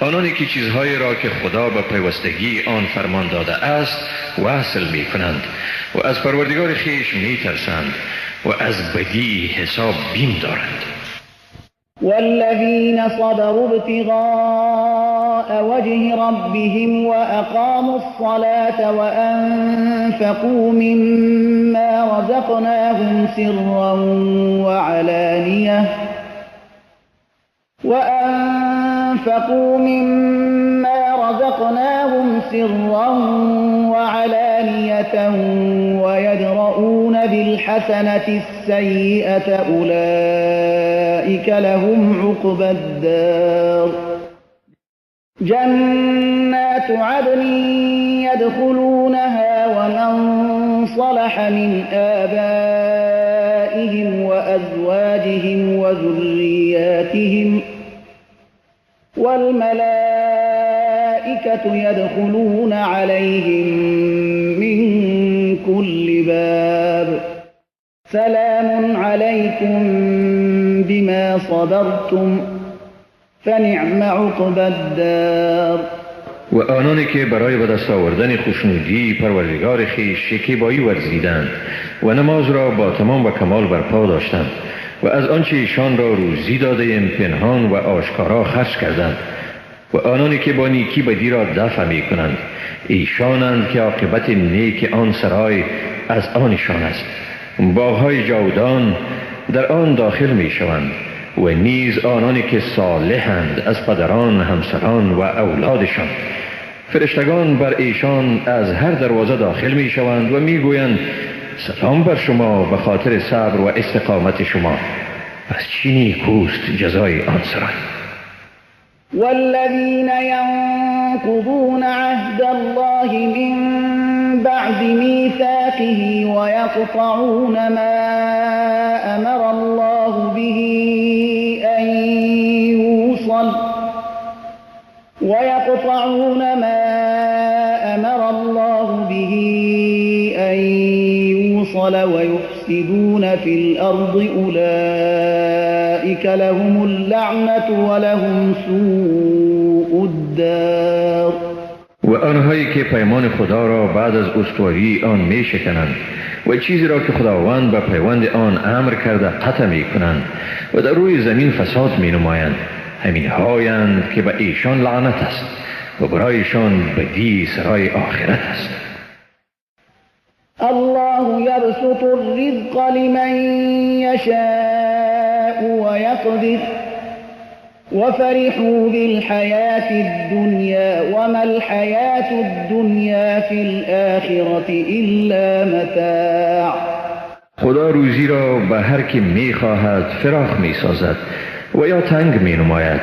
آنانی که چیزهایی را که خدا به پیوستگی آن فرمان داده است وصل می‌کنند و از پروردگار خویش می‌ترسند و از بدی حساب بیم دارند. والذين صبروا ابتغاء وجه ربهم وأقاموا الصلاة وأنفقوا مما رزقناهم سرا وعلانية ويدرؤون بالحسنة السيئة أولئك لهم عقبى الدار جنات عدن يدخلونها ومن صلح من آبائهم وأزواجهم وذرياتهم والملائكة يدخلون عليهم من كل باب سلام عليكم بما صبرتم فنعم عقبى الدار. و آنانی که برای به دست آوردن خوشنودی پروردگار خویش شکیبایی ورزیدند و نماز را با تمام و کمال برپا داشتند و از آنچه ایشان را روزی داده ایم پنهان و آشکارا خرج کردند و آنانی که با نیکی بدی را دفع می کنند ایشانند که عاقبت نیک آن سرای از آنشان است. باغ‌های جاودان در آن داخل می شوند و نیز آنانی که صالحند از پدران، همسران و اولادشان. فرشتگان بر ایشان از هر دروازه داخل می شوند و می گویند سلام بر شما به خاطر صبر و استقامت شما. پس چه نیکوست جزای آن سرای. والذين ينقضون عهد الله من بعد ميثاقه ويقطعون ما أمر الله به أن يوصل ويفسدون في الأرض أولئك لهم اللعنة ولهم سوء الدار. و آنهایی که پیمان خدا را بعد از استواری آن می شکنند و چیزی را که خداوند به پیوند آن امر کرده قطع می کنند و در روی زمین فساد می نمایند، همین هایند که به ایشان لعنت است و برایشان بدی سرای آخرت است. الله يبسط الرزق لمن يشاء ويقدر وفرحوا بالحياة الدنيا وما الحياة الدنيا في الآخرة إلا متاع. خدا روزی را به هر که می خواهد فراخ می سازد و یا تنگ می نماید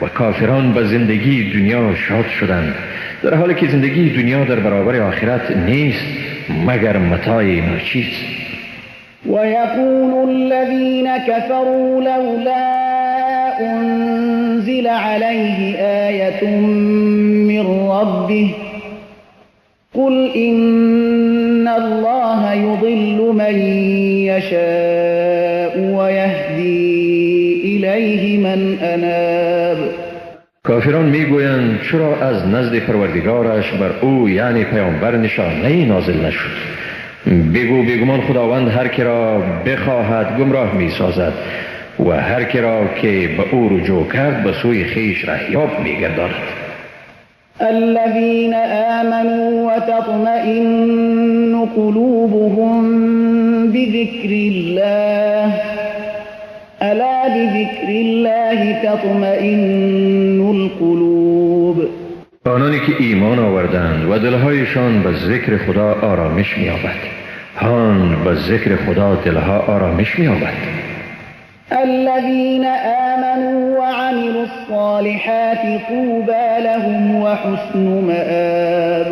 و کافران به زندگی دنیا شاد شدند، در حالی که زندگی دنیا در برابر آخرت نیست مگر متاع ناچیز. ويقول الذين كفروا لولا أنزل عليه آية من ربه قل إن الله يضل من يشاء ويهدي إليه من أناب. کافران میگویند چرا از نزد پروردگارش بر او یعنی پیامبر نشانه نازل نشد؟ بگو بیگمان خداوند هر که را بخواهد گمراه می سازد و هر که را که به او رجوع کرد به سوی خیش رهیاب می گرداند. الذين آمنوا وتطمئن قلوبهم بذكر الله ألا بذكر الله تطمئن القلوب. آنانی که ایمان آوردند و دلهایشان به ذکر خدا آرامش می‌یابد. هان به ذکر خدا دلها آرامش می‌یابد. الذين آمنوا وعملوا الصالحات طوبى لهم وحسن مآب.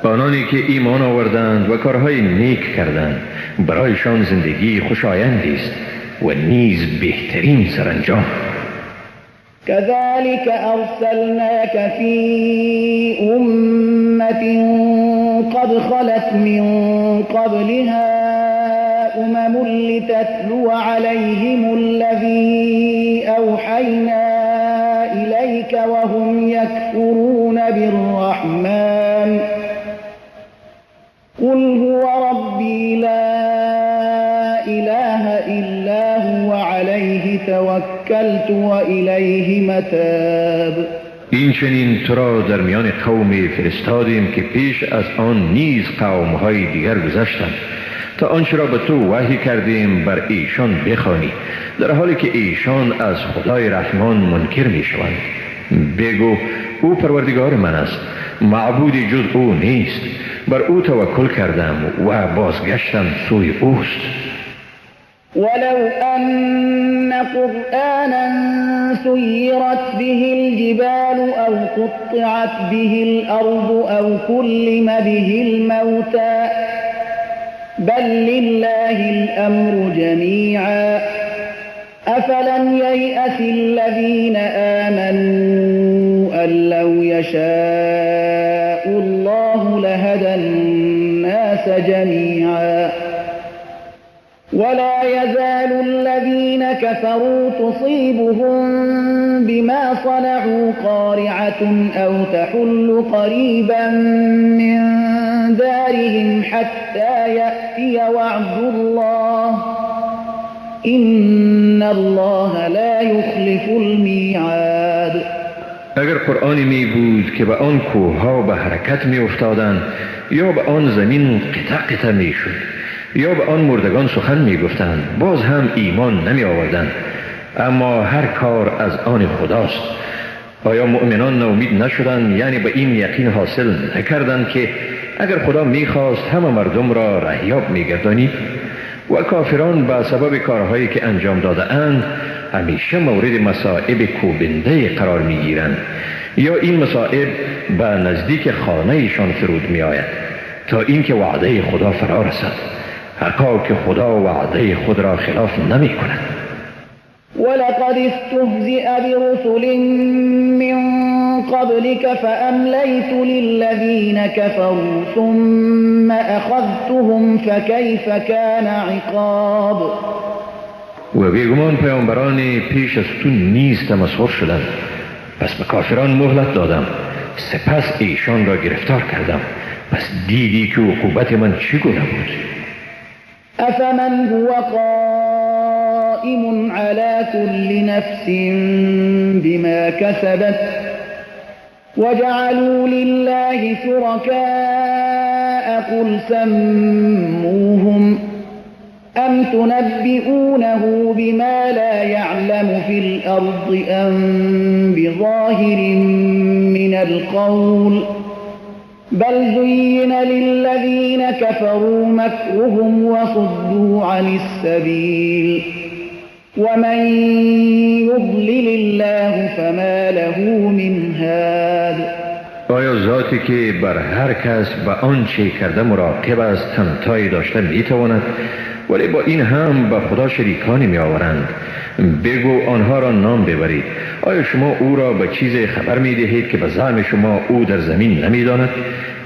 آنانی که ایمان آوردند و کارهای نیک کردند برایشان زندگی خوشایندی است و نیز بهترین سرانجام. كذلك أرسلناك في أمة قد خلت من قبلها لتتلو عليهم الذي أوحينا إليك وهم يكفرون بالرحمن قل هو ربي لا إله إلا هو عليه توكلت وإليه متاب. این چنین تو را در میان قومی فرستادیم که پیش از آن نیز قوم‌های دیگر گذشتند تا آنچه را به تو وحی کردیم بر ایشان بخوانی در حالی که ایشان از خدای رحمان منکر می شوند. بگو او پروردگار من است، معبودی جز او نیست، بر او توکل کردم و بازگشتم سوی اوست. ولو أن قرآنا سيرت به الجبال أو قطعت به الأرض أو كلم به الموتى بل لله الأمر جميعا أفلم ييأس الذين آمنوا أن لو يشاء الله لهدى الناس جميعا ولا يزال الذين كفروا تصيبهم بما صنعوا قارعة أو تحل قريبا من دارهم حتى يأتي وعد الله إن الله لا يخلف الميعاد. اگر قرآنی می بود که به آن کوهها به حرکت می افتادند یا به آن زمین قطع قطع می شد یا به آن مردگان سخن می گفتند باز هم ایمان نمی آوردند. اما هر کار از آن خداست. آیا مؤمنان ناامید نشدند؟ یعنی به این یقین حاصل نکردند که اگر خدا می خواست همه مردم را رهیاب می گردانید؟ و کافران به سبب کارهایی که انجام داده اند همیشه مورد مصائب کوبنده قرار می گیرند یا این مصائب به نزدیک خانه ایشان فرود می آید تا اینکه وعده خدا فرا رسد. حقا که خدا وعده خود را خلاف نمی کند. ولقد استهزئ برسل من قبلك فأمليت للذين كفروا ثم أخذتهم فكيف كان عقاب. و بیگمان پیامبران پیش از تو نیز تمسخر شدند پس به کافران مهلت دادم سپس ایشان را گرفتار کردم پس دیدی که عقوبت من چگونه بود. أفمن هو قائم على كل نفس بما كسبت وجعلوا لله شركاء قل سموهم أم تنبئونه بما لا يعلم في الأرض أم بظاهر من القول بل زين للذين كفروا مكرهم وصدوا عن السبيل ومن يضلل الله فما له من هاد. آیا ذاتی که بر هر کس به آنچه کرده مراقب است همتایی داشته میتواند؟ ولی با این هم به خدا شریکانی می آورند. بگو آنها را نام ببرید. آیا شما او را به چیز خبر می دهید که به زعم شما او در زمین نمی داند؟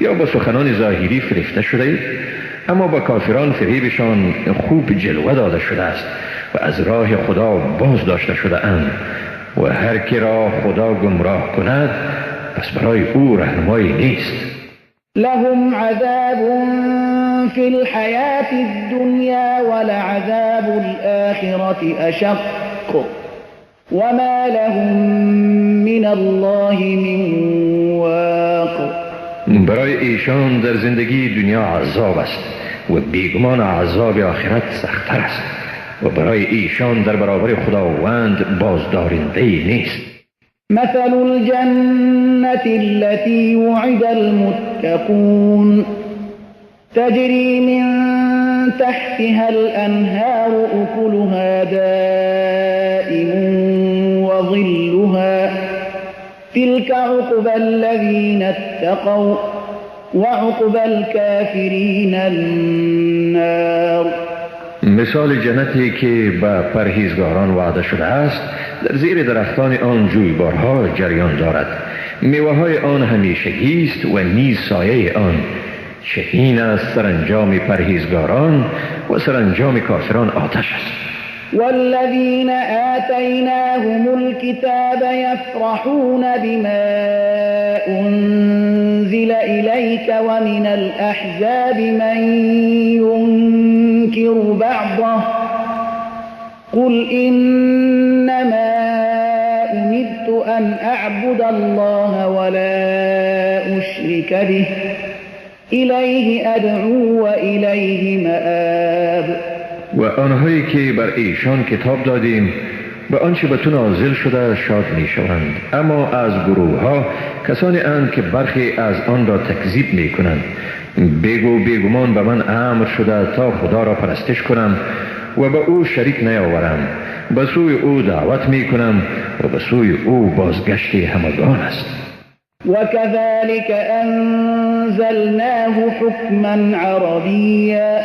یا با سخنان ظاهری فرشته شده اید؟ اما با کافران فریبشان خوب جلوه داده شده است و از راه خدا باز داشته شده اند و هر کی را خدا گمراه کند پس برای او رهنمایی نیست. لهم عذاب في الحياة الدنيا ولعذاب الآخرة أشق وما لهم من الله من واق. برای ایشان در زندگی دنیا عذاب است و بیگمان عذاب آخرت سخت‌تر است و برای ایشان در برابر خداوند بازدارنده نیست. مثل الجنة التي وعد المتقون تجري من تحتها الأنهار أكلها دائم وظلها تلك عقبى الذين اتقوا وعقبى الكافرين النار. مثال جنتی که به پرهیزگاران وعده شده است در زیر درختان آن جویبارها جریان دارد، میوه‌های آن همیشگی است و نیز سایه آن. چه این است سرانجام پرهیزگاران و سرانجام کافران آتش است. والذين آتيناهم الكتاب يفرحون بما أنزل إليك ومن الأحزاب من ينكر بعضه قل إنما أمرت أن أعبد الله ولا أشرك به إليه أدعو وإليه مآب. و آنهایی که بر ایشان کتاب دادیم به آنچه به تو نازل شده شاد می شوند، اما از گروه ها کسانی اند که برخی از آن را تکذیب می کنند. بگو بیگمان به من امر شده تا خدا را پرستش کنم و به او شریک نیاورم. به سوی او دعوت می کنم و به سوی او بازگشت همگان است. وكذلك أنزلناه حكما عربيا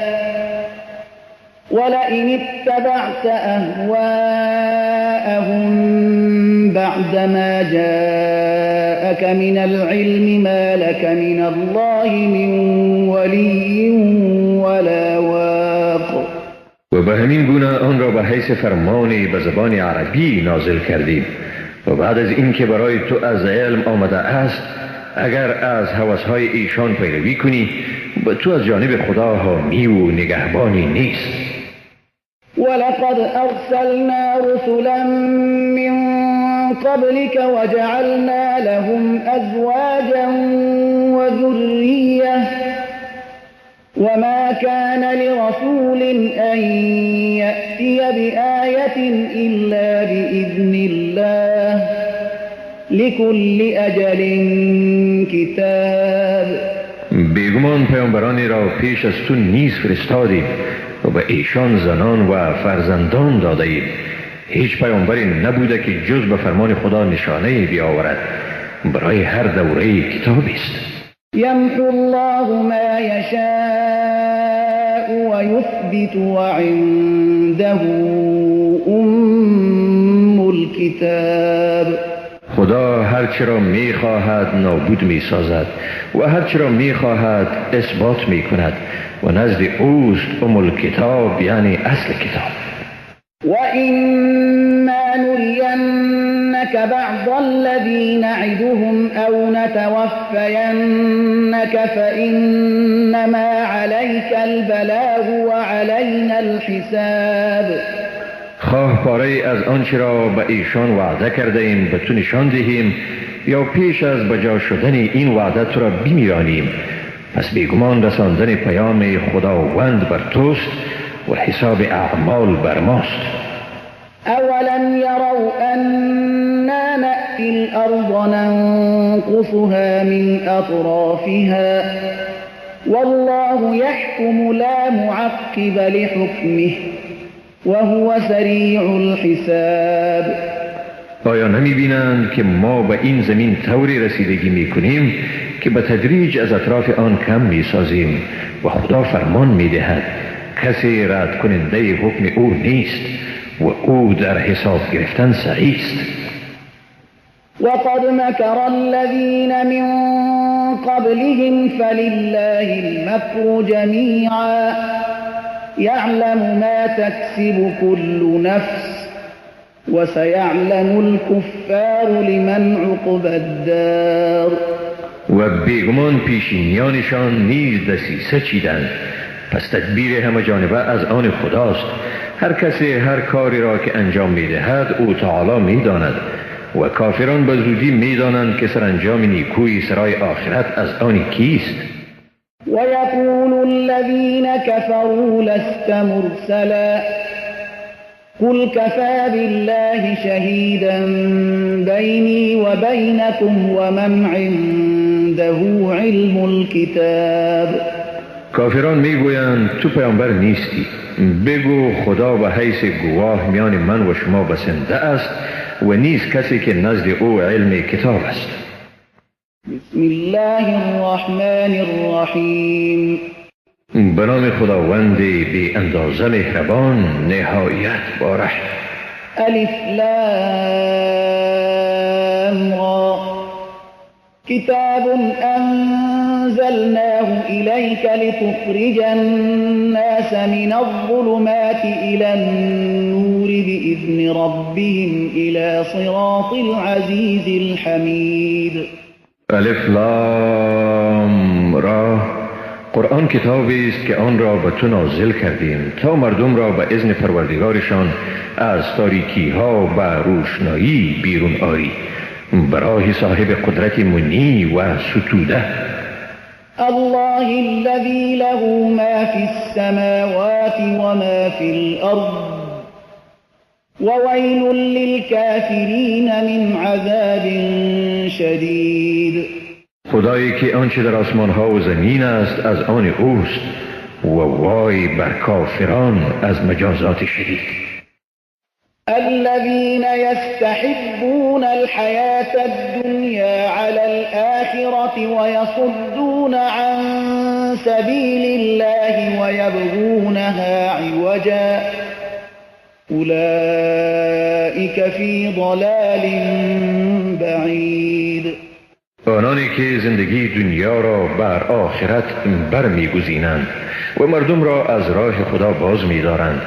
ولئن اتبعت أهواءهم بعدما جاءك من العلم ما لك من الله من ولي ولا واق. و به همین گونه آن را به حیث فرمانی به زبان عربی نازل کردیم و بعد از این که برای تو از علم آمده است اگر از هوسهای ایشان پیروی کنی به تو از جانب خدا حامی و نگهبانی نیست. ولقد أرسلنا رسلا من قبلك وجعلنا لهم أزواجا وذرية وما كان لرسول أن يأتي بآية إلا بإذن الله لكل أجل كتاب. بیگمان پیامبرانی را پیش از تو نیز فرستادیم و به ایشان زنان و فرزندان داده ایم. هیچ پیامبری نبوده که جز به فرمان خدا نشانه بیاورد. برای هر دوره کتابی است. يمحو الله ما يشاء ويثبت وعنده الكتاب. خدا هرچی را می خواهد نابود می سازد و هرچی را می خواهد اثبات می کند و نزد اوست الکتاب یعنی اصل کتاب. وَإِمَّا نُرِيَنَّكَ بَعْضَ الَّذِي نَعِدُهُمْ أَوْ نَتَوَفَّيَنَّكَ فَإِنَّمَا عَلَيْكَ الْبَلَاغُ وَعَلَيْنَا الْحِسَابُ. خواه پاره از آنچه را به ایشان وعده کرده ایم به تو نشان دهیم یا پیش از بجا شدن این وعده تو را بمیرانیم، پس بیگمان رساندن پیام خداوند بر توست و حساب اعمال بر ماست. اولم يروا أنا نأتي الأرض ننقصها من أطرافها والله يحكم لا معقب لحكمه وهو سریع الحساب. آیا نمی بینند که ما به این زمین طوری رسیدگی می کنیم که به تدریج از اطراف آن کم می سازیم و خدا فرمان می دهد کسی رد کننده حکم او نیست و او در حساب گرفتن سریع است. وقد مكر الذين من قبلهم فلله المكر جميعا يعلم ما تكسب كل نفس وسيعلم الكفار لمن عقبى الدار. و بیگمان پیشینیانشان نیز دسیسه چیدند، پس تدبیر همه جانبه از آن خداست. هر کسی هر کاری را که انجام می‌دهد او تعالی می‌داند و کافران به زودی می‌دانند که سرانجام نیکویی سرای آخرت از آن کیست. ويقول الذين كفروا لست مرسلا قل كفى بالله شهيدا بيني وبينكم ومن عنده علم الكتاب. کافران میگویند تو پیامبر نیستی، بگو خدا به حیث گواه میان من و شما بسنده است و نیست کسی که نزد او علم کتاب است. بسم الله الرحمن الرحیم. به نام خداوند بی اندازه مهربان نهایت باره. الف لام را كتاب أنزلناه إليك لتخرج الناس من الظلمات إلى النور بإذن ربهم إلى صراط العزيز الحميد. الف لام را قرآن کتابی است که آن را به تو نازل کردیم تا مردم را به اذن پروردگارشان از تاریکی ها و روشنایی بیرون آری، برای صاحب قدرت منی و ستوده. الله الذي له ما في السماوات وما في الأرض وويل للكافرين من عذاب شدید. خدایی که آنچه در آسمان ها و زمین است از آن اوست و وای بر کافران از مجازات شدید. الذين يستحبون الحياة الدنيا على الآخرة ويصدون عن سبيل الله ويبغونها عوجا أولئك في ضلال بعید. آنانی که زندگی دنیا را بر آخرت برمیگزینند و مردم را از راه خدا باز می‌دارند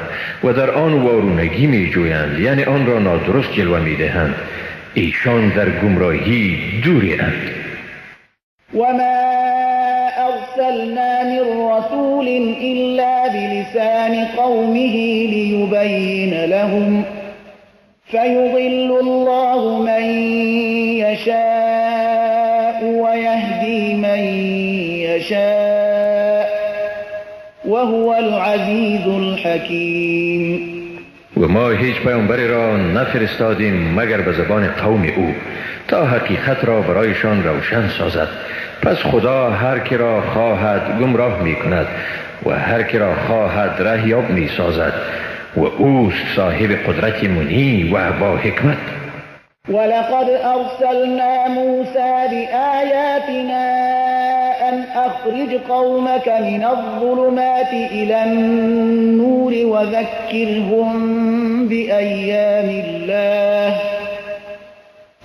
و در آن وارونگی می‌جویند، یعنی آن را نادرست جلوه می‌دهند، ایشان در گمراهی دوری اند. وما أرسلنا من رسول إلا بلسان قومه ليبين لهم فيضل الله من يشاء ويهدي من يشاء وهو العزيز الحكيم. و ما هیچ پیامبری را نفرستادیم مگر به زبان قوم او تا حقیقت را برایشان روشن سازد. پس خدا هر کی را خواهد گمراه می کند و هر کی را خواهد رهیاب می سازد و اوست صاحب قدرت منی و با حکمت. ولقد أرسلنا موسى بآياتنا أن أخرج قومك من الظلمات إلى النور وذكرهم بأيام الله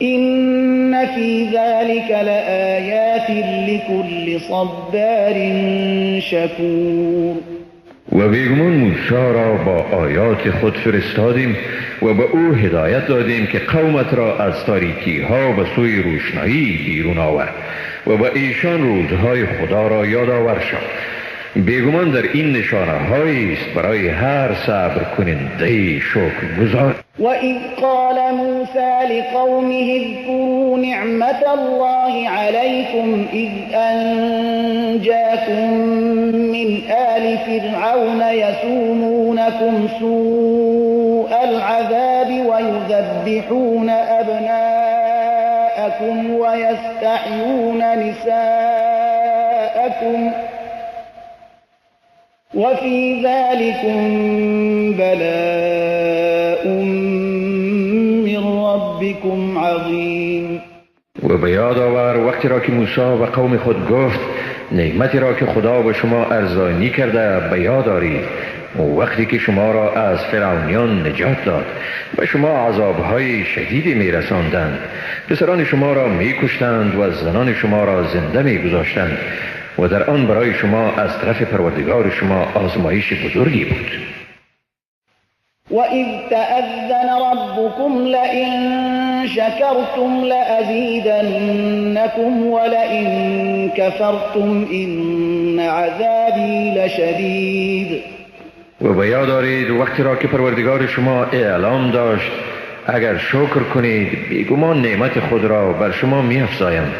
إن في ذلك لآيات لكل صبار شكور. و بیگمان موسی را با آیات خود فرستادیم و به او هدایت دادیم که قومت را از تاریکی ها به سوی روشنایی بیرون آورد و به ایشان روزهای خدا را یادآور شد. بیگمان در این نشانه هایی است برای هر صبر کننده شکرگزار. وَإِذْ قَالَ مُوسَى لِقَوْمِهِ اذْكُرُوا نِعْمَةَ اللَّهِ عَلَيْكُمْ إِذْ أَنْجَاكُمْ مِنْ آلِ فِرْعَوْنَ يَسُومُونَكُمْ سُوءَ الْعَذَابِ وَيُذَبِّحُونَ أَبْنَاءَكُمْ وَيَسْتَحْيُونَ نِسَاءَكُمْ وَفِي ذَلِكُمْ بَلَاءٌ و به یاد آور وقتی را که موسی و قوم خود گفت نعمتی را که خدا به شما ارزانی کرده به یاد آرید، و وقتی که شما را از فرعونیان نجات داد و شما عذابهای شدیدی می رساندند، پسران شما را می کشتند و زنان شما را زنده می گذاشتند و در آن برای شما از طرف پروردگار شما آزمایش بزرگی بود. وَإِذْ تَأَذَّنَ رَبُّكُمْ لَئِن شَكَرْتُمْ لَأَزِيدَنَّكُمْ وَلَئِن كَفَرْتُمْ إِنَّ عَذَابِي لَشَدِيدٌ. و به یاد آرید وقتی را که پروردگار شما اعلام داشت اگر شکر کنید بیگمان نعمت خود را بر شما می افزایم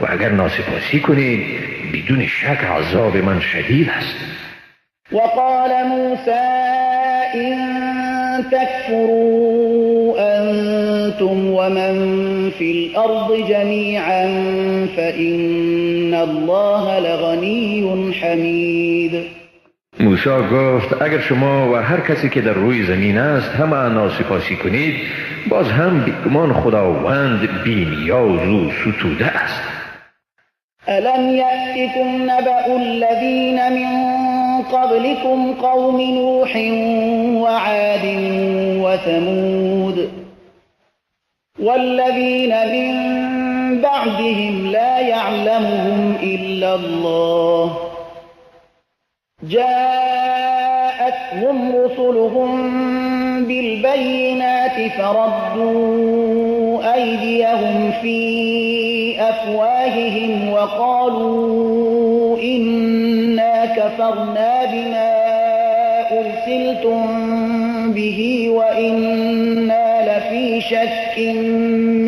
و اگر ناسپاسی کنید بدون شک عذاب من شدید است. وقال موسى إن تكفروا أنتم ومن في الأرض جميعا فإن الله لغني حمید. موسی گفت اگر شما و هر کسی که در روی زمین است همه ناسپاسی کنید باز هم بیگمان خداوند بی‌نیاز و ستوده است. ألم يأتكم نبأ الذين من قبلكم قوم نوح وعاد وثمود والذين من بعدهم لا يعلمهم إلا الله جاءتهم رسلهم بالبينات فردوا أيديهم في أفواههم وقالوا إنا كفرنا بما أرسلتم به وإنا لفي شك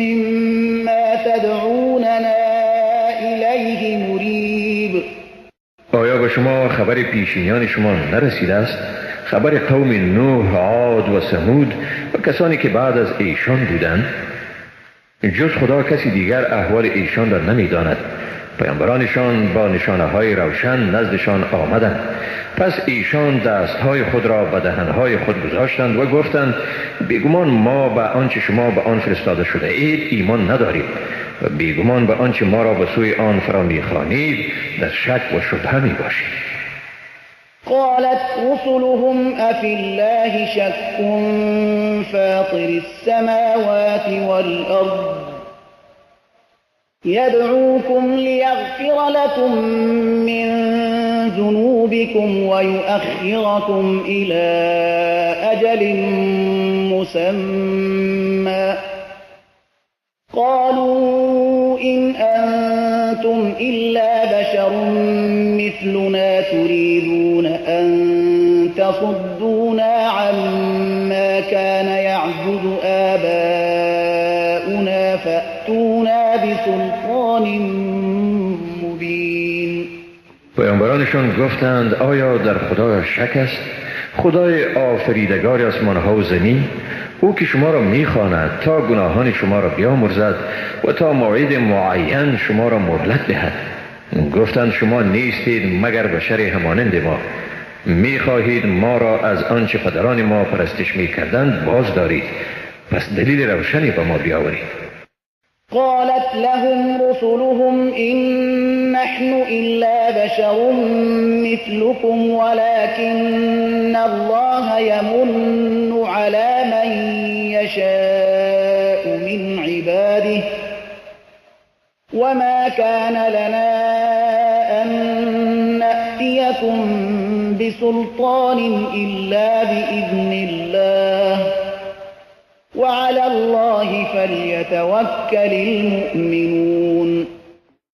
مما تدعوننا إليه مريب. آیا به شما خبر پیشینیان شما نرسیده است؟ خبر قوم نوح، عاد و ثمود و کسانی که بعد از ایشان بودند؟ جز خدا کسی دیگر احوال ایشان را نمی‌داند. پیامبرانشان با نشانه‌های روشن نزدشان آمدند، پس ایشان دستهای خود را به دهنهای خود گذاشتند و گفتند بیگمان ما به آنچه شما به آن فرستاده شده اید ایمان نداریم و بیگمان به آنچه ما را به سوی آن فرا می‌خوانید در شک و شبهه می‌باشیم. قالت رسلهم أفي الله شك فاطر السماوات والأرض يدعوكم ليغفر لكم من ذنوبكم ويؤخركم إلى أجل مسمى قالوا إن أنتم إلا بشر مثلنا تريدون أن تصدونا عما كان يعبد آباؤنا فأتونا بسلطان مبين. پیامبرانشان گفتند آیا در خدا شک است؟ خدای آفریدگار آسمان‌ها و زمین، او که شما را می‌خواند تا گناهان شما را بیامرزد و تا موعد معین شما را مهلت دهد. گفتند شما نیستید مگر بشر همانند ما، می‌خواهید ما را از آنچه پدران ما پرستش می‌کردند باز دارید، پس دلیل روشنی به ما بیاورید. قالت لهم رسلهم إن نحن إلا بشر مثلكم ولكن الله يمن على من يشاء من عباده وما كان لنا أن نأتيكم بسلطان إلا بإذن الله وعلى الله فلیتوکل المؤمنون.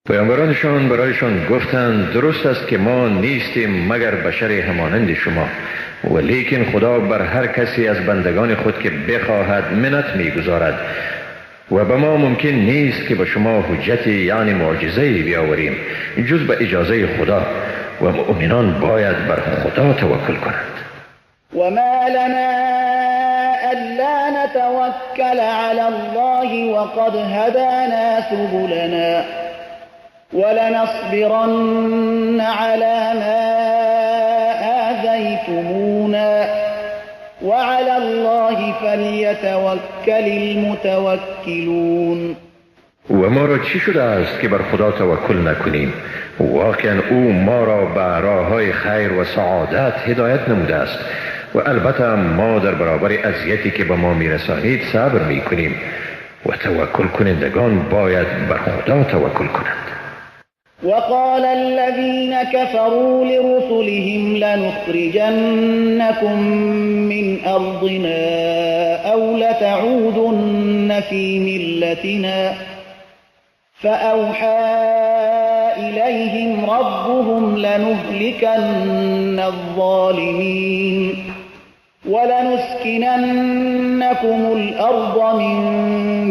پیامبرانشان برایشان گفتند درست است که ما نیستیم مگر بشر همانند شما، ولیکن خدا بر هر کسی از بندگان خود که بخواهد منت میگذارد و به ما ممکن نیست که به شما حجت یعنی معجزه‌ای بیاوریم جز به اجازه خدا و مؤمنان باید بر خدا توکل کنند. وما لنا ألا نتوكل على الله وقد هدانا سبلنا ولنصبرن على ما آذيتمونا وعلى الله فليتوكل المتوكلون. و ما را چی شده است که بر خدا توکل نکنیم؟ واقعا او ما را به راههای خیر و سعادت هدایت نموده است و البته ما در برابر اذیتی که به ما میرسانید صبر میکنیم و توکل کنندگان باید بر خدا توکل کنند. وقال الذين كفروا لرسلهم لنخرجنكم من أرضنا أو لتعودن في ملتنا فأوحى إليهم ربهم لنهلكن الظالمين ولنسكننكم الأرض من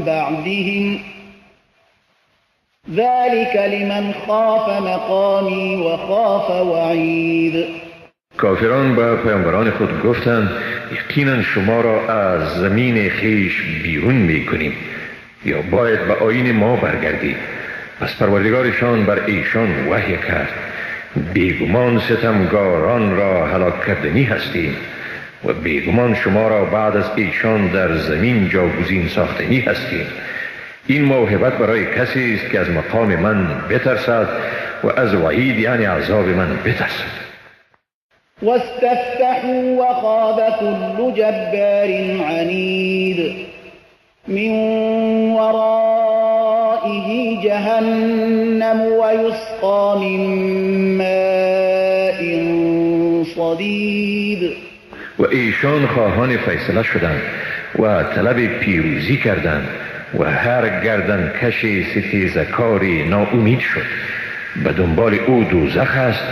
بعدهم ذلك لمن خاف مقامی و خاف وعید. کافران به پیامبران خود گفتند یقینا شما را از زمین خیش بیرون می کنیم یا باید به آیین ما برگردید. پس پروردگارشان بر ایشان وحی کرد بیگمان ستمگاران را هلاک کردنی هستیم و بیگمان شما را بعد از ایشان در زمین جاگزین ساختنی هستیم. این موهبت برای کسی است که از مقام من بترسد و از وعید یعنی عذاب من بترسد. واستفتحوا وخاب كل جبار عنید من ورائه جهنم ويسقى من ماء صدید. و ایشان خواهان فیصله شدند و طلب پیروزی کردند و هر گردن کشی ستیزکاری ناامید شد. به دنبال او دوزخ است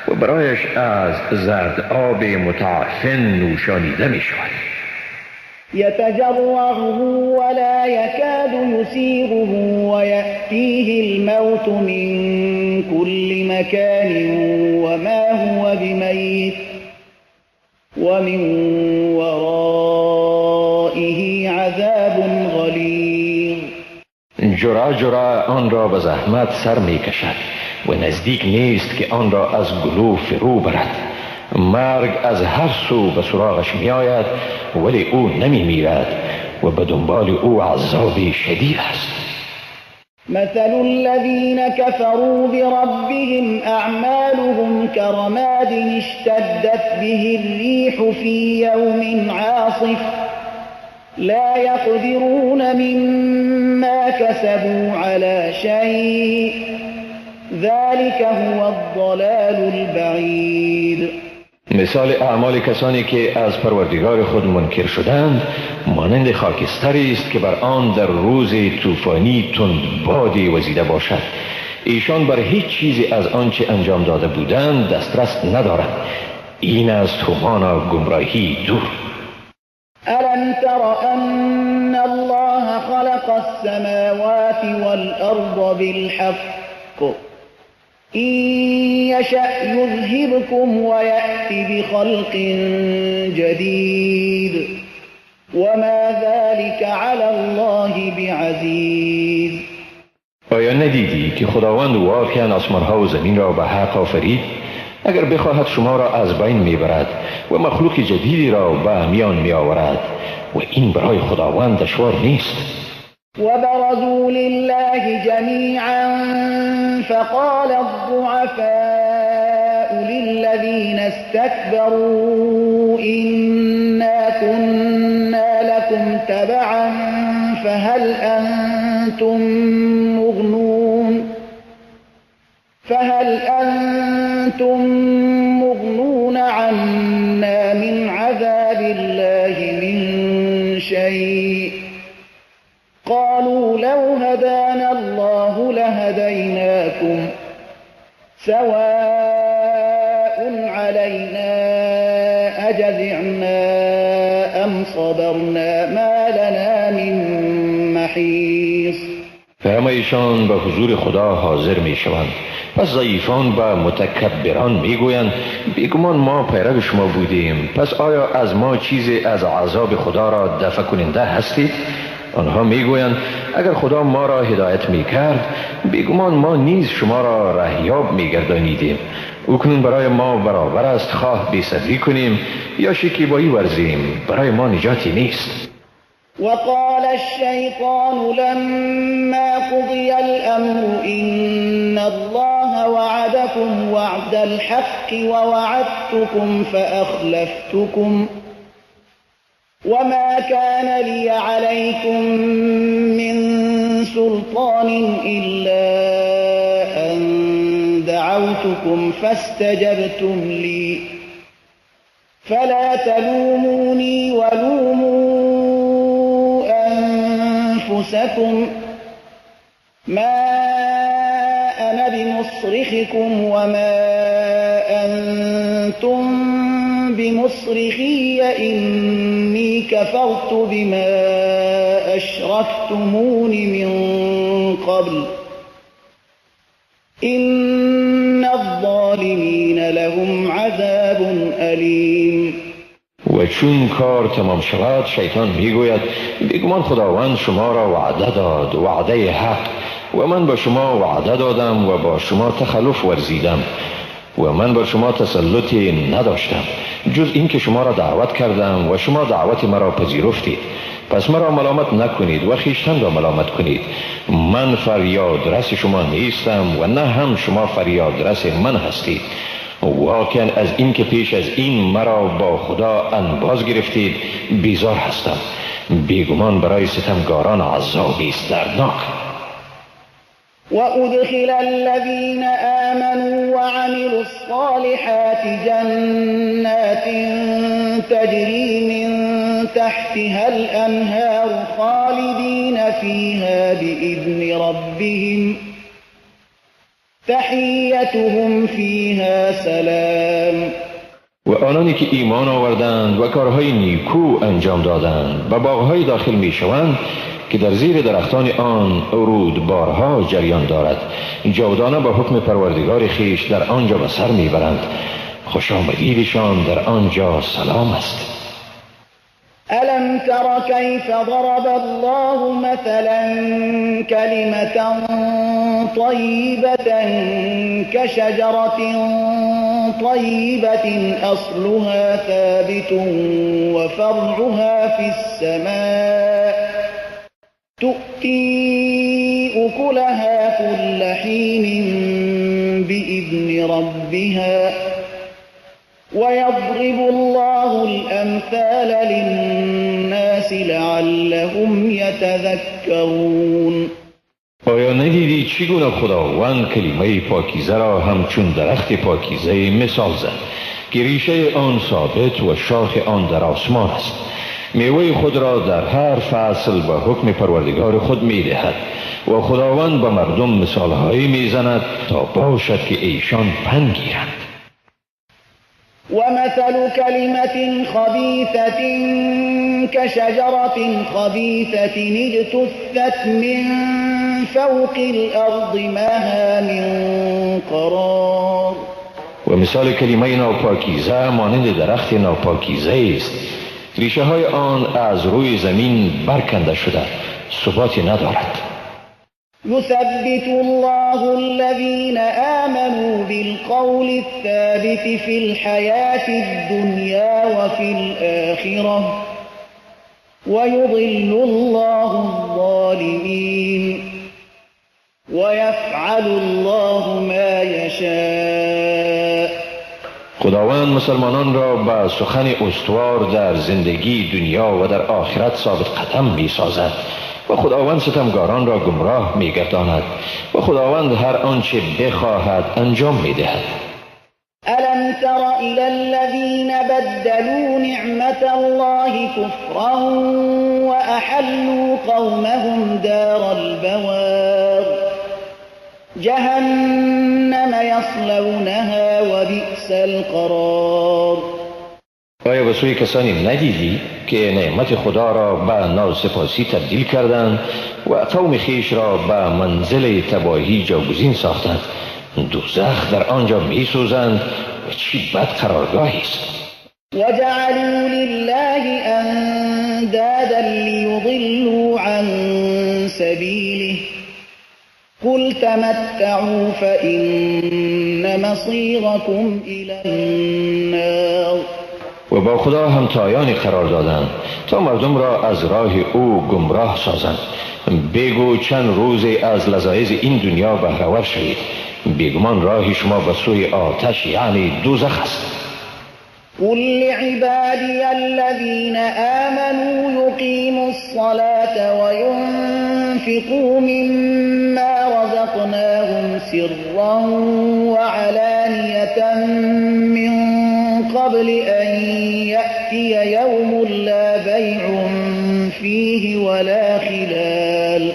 و برایش از زرد آب متعفن نوشانیده می شود. يتجرعه ولا يكاد يسيغه ويأتيه الموت من كل مكان وما هو بميت ومن ورائه عذاب غلیظ. جرعه جرعه آن را به زحمت سر می کشد و نزدیک نیست که آن را از گلو فرو برد. مرگ از هر سو به سراغش می آید ولی او نمی میرد و به دنبال او عذابی شدید است. مثل الذين كفروا بربهم أعمالهم كرماد اشتدت به الريح في يوم عاصف لا يقدرون مما كسبوا على شيء ذلك هو الضلال البعید. مثال اعمال کسانی که از پروردگار خود منکر شدند مانند خاکستری است که بر آن در روز طوفانی تند بادی وزیده باشد. ایشان بر هیچ چیزی از آنچه انجام داده بودند دسترس ندارند. این است طوفان گمراهی دور. ألم تر أن الله خلق السماوات والأرض بالحق إن يشأ يذهبكم ويأتي بخلق جديد وما ذلك على الله بعزيز. آیا ندیدی که خداوند واقعا آسمان‌ها و زمین را به حق آفرید؟ اگر بخواهد شما را از بین میبرد و مخلوق جدیدی را به میان میآورد و این برای خداوند دشوار نیست. وبرزوا لله جميعا فقال الضعفاء للذين استكبروا إنا كنا لكم تبعا فهل أنتم مغنون عنا من عذاب الله من شيء قالوا لو هدانا الله لهديناكم سواء علينا أجزعنا أم صبرنا ما لنا من محيص. همه ایشان به حضور خدا حاضر می شوند. پس ضعیفان به متکبران می گویند بیگمان ما پیرو شما بودیم، پس آیا از ما چیزی از عذاب خدا را دفع کننده هستید؟ آنها می گویند اگر خدا ما را هدایت می کرد بیگمان ما نیز شما را رهیاب می گردانیدیم. اکنون برای ما برابر است خواه بی‌صبری کنیم یا شکیبایی ورزیم، برای ما نجاتی نیست. وقال الشيطان لما قضي الأمر إن الله وعدكم وعد الحق ووعدتكم فأخلفتكم وما كان لي عليكم من سلطان إلا أن دعوتكم فاستجبتم لي فلا تلوموني ولوموا أنفسكم ما أنا بمصرخكم وما أنتم بمصرخي إني كفرت بما أشركتمون من قبل إن الظالمين لهم عذاب أليم. و چون کار تمام شود شیطان میگوید بیگمان خداوند شما را وعده داد، وعده حق، و من با شما وعده دادم و با شما تخلف ورزیدم و من بر شما تسلطی نداشتم جز این که شما را دعوت کردم و شما دعوت مرا پذیرفتید. پس مرا ملامت نکنید و خویشتن را ملامت کنید. من فریاد رس شما نیستم و نه هم شما فریاد رس من هستید. واقعا از این که پیش از این مرا با خدا انباز گرفتید بیزار هستم. بیگمان برای ستمگاران عذابی است دردناک. وأدخل الذين آمنوا وعملوا الصالحات جنات تجري من تحتها الأنهار خالدين فيها بإذن ربهم تحيتهم فيها سلام. و آنانی که ایمان آوردند و کارهای نیکو انجام دادند به باغهای داخل می شوند که در زیر درختان آن رودبارها جریان دارد. جاودانه به حکم پروردگار خیش در آنجا به سر میبرند. خوش آمدیدشان در آنجا سلام است. ألم تر كيف ضرب الله مثلا كلمة طيبة كشجرة طيبة أصلها ثابت وفرعها في السماء تؤتي أكلها كل حين بإذن ربها ويضرب الله الأمثال للناس لعلهم يتذكرون. آیا ندیدی چگونه خداوند کلمه پاکیزه را همچون درخت پاکیزه مثال زد که ریشه آن ثابت و شاخ آن در آسمان است. میوه خود را در هر فصل به حکم پروردگار خود میدهد و خداوند به مردم مثالهایی میزند تا باشد که ایشان پند گیرند. ومثل كلمة خبيثة كشجرة خبيثة اجتثت من فوق الأرض ما لها من قرار. و مثال کلمه ناپاکیزه مانند درخت ناپاکیزه است. ریشه های آن از روی زمین برکنده شده، ثباتی ندارد. يثبت الله الذين آمنوا بالقول الثابت في الحياة الدنيا وفي الآخرة ويضل الله الظالمين ويفعل الله ما يشاء. خداوند مسلمانان را به سخن استوار در زندگی دنیا و در آخرت ثابت قدم می سازد و خداوند ستمگاران را گمراه می گرداند و خداوند هر آنچه بخواهد انجام می دهد. ألم تر إلى الذين بدلوا نعمة الله كفرا وأحلوا قومهم دار البوار جهنم يصلونها وبئس القرار. آیا به سوی کسانی ندیدی که نعمت خدا را به ناسپاسی تبدیل کردند و قوم خیش را به منزل تباهی جاگزین ساختند؟ دوزخ در آنجا می سوزند و چی بد قرارگاهی است. وجعلوا لله أندادا ليضلوا عن سبيله قل تمتعوا فإن مصيركم إلى النار. و با خدا همتایانی قرار دادند تا مردم را از راه او گمراه سازند. بگو چند روزی از لذایذ این دنیا بهره‌ور شوید. بیگمان راه شما به سوی آتش یعنی دوزخ است. قل لعبادي الذين آمنوا يقيموا الصلاة وينفقوا مما رزقناهم سرا وعلانية من قبل أن يأتي يوم لا بيع فيه ولا خلال.